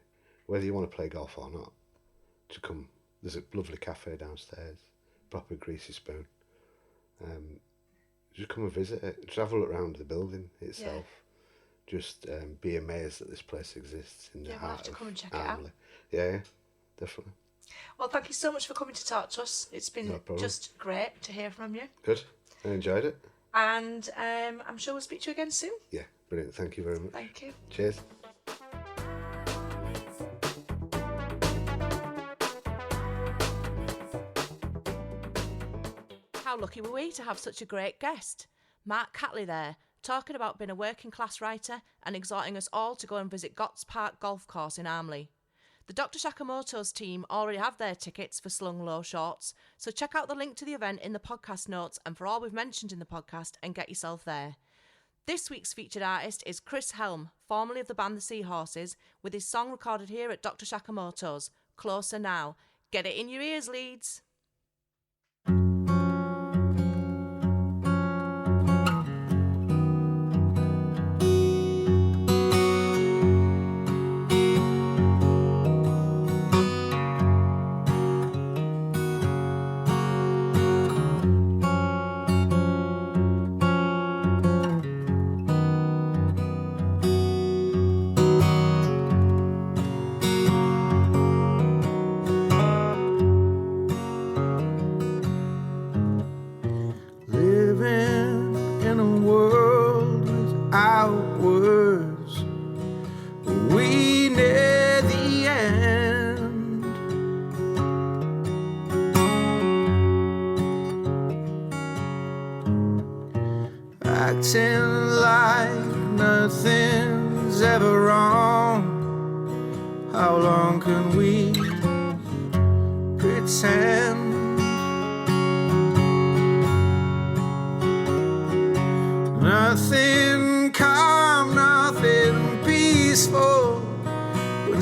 Speaker 2: whether you want to play golf or not, to come. There's a lovely cafe downstairs, proper greasy spoon. Just come and visit it. Just have a look around the building itself. Just be amazed that this place exists in the
Speaker 1: we'll
Speaker 2: heart
Speaker 1: have to
Speaker 2: of
Speaker 1: come and check it
Speaker 2: Armley.
Speaker 1: out.
Speaker 2: Yeah, definitely.
Speaker 1: Well, thank you so much for coming to talk to us. It's been just great to hear from you.
Speaker 2: Good. I enjoyed it.
Speaker 1: And I'm sure we'll speak to you again soon.
Speaker 2: Yeah, brilliant. Thank you very much.
Speaker 1: Thank you.
Speaker 2: Cheers.
Speaker 1: How lucky were we to have such a great guest? Mark Catley there, talking about being a working class writer and exhorting us all to go and visit Gotts Park Golf Course in Armley. The Dr. Shakamoto's team already have their tickets for Slung Low shorts, so check out the link to the event in the podcast notes and for all we've mentioned in the podcast and get yourself there. This week's featured artist is Chris Helme, formerly of the band the Seahorses, with his song recorded here at Dr. Shakamoto's, Closer Now. Get it in your ears, Leeds.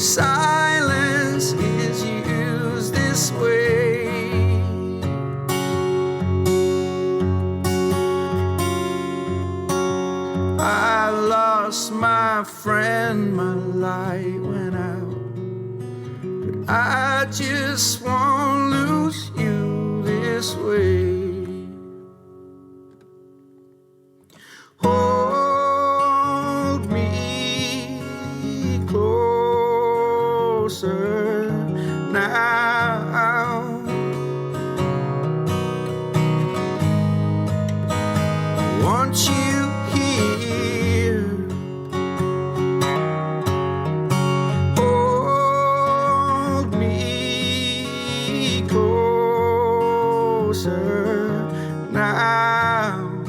Speaker 3: silence is used this way. I lost my friend, my light went out, but I just won't lose you this way. Hold me closer now. I want you here. Hold me closer now.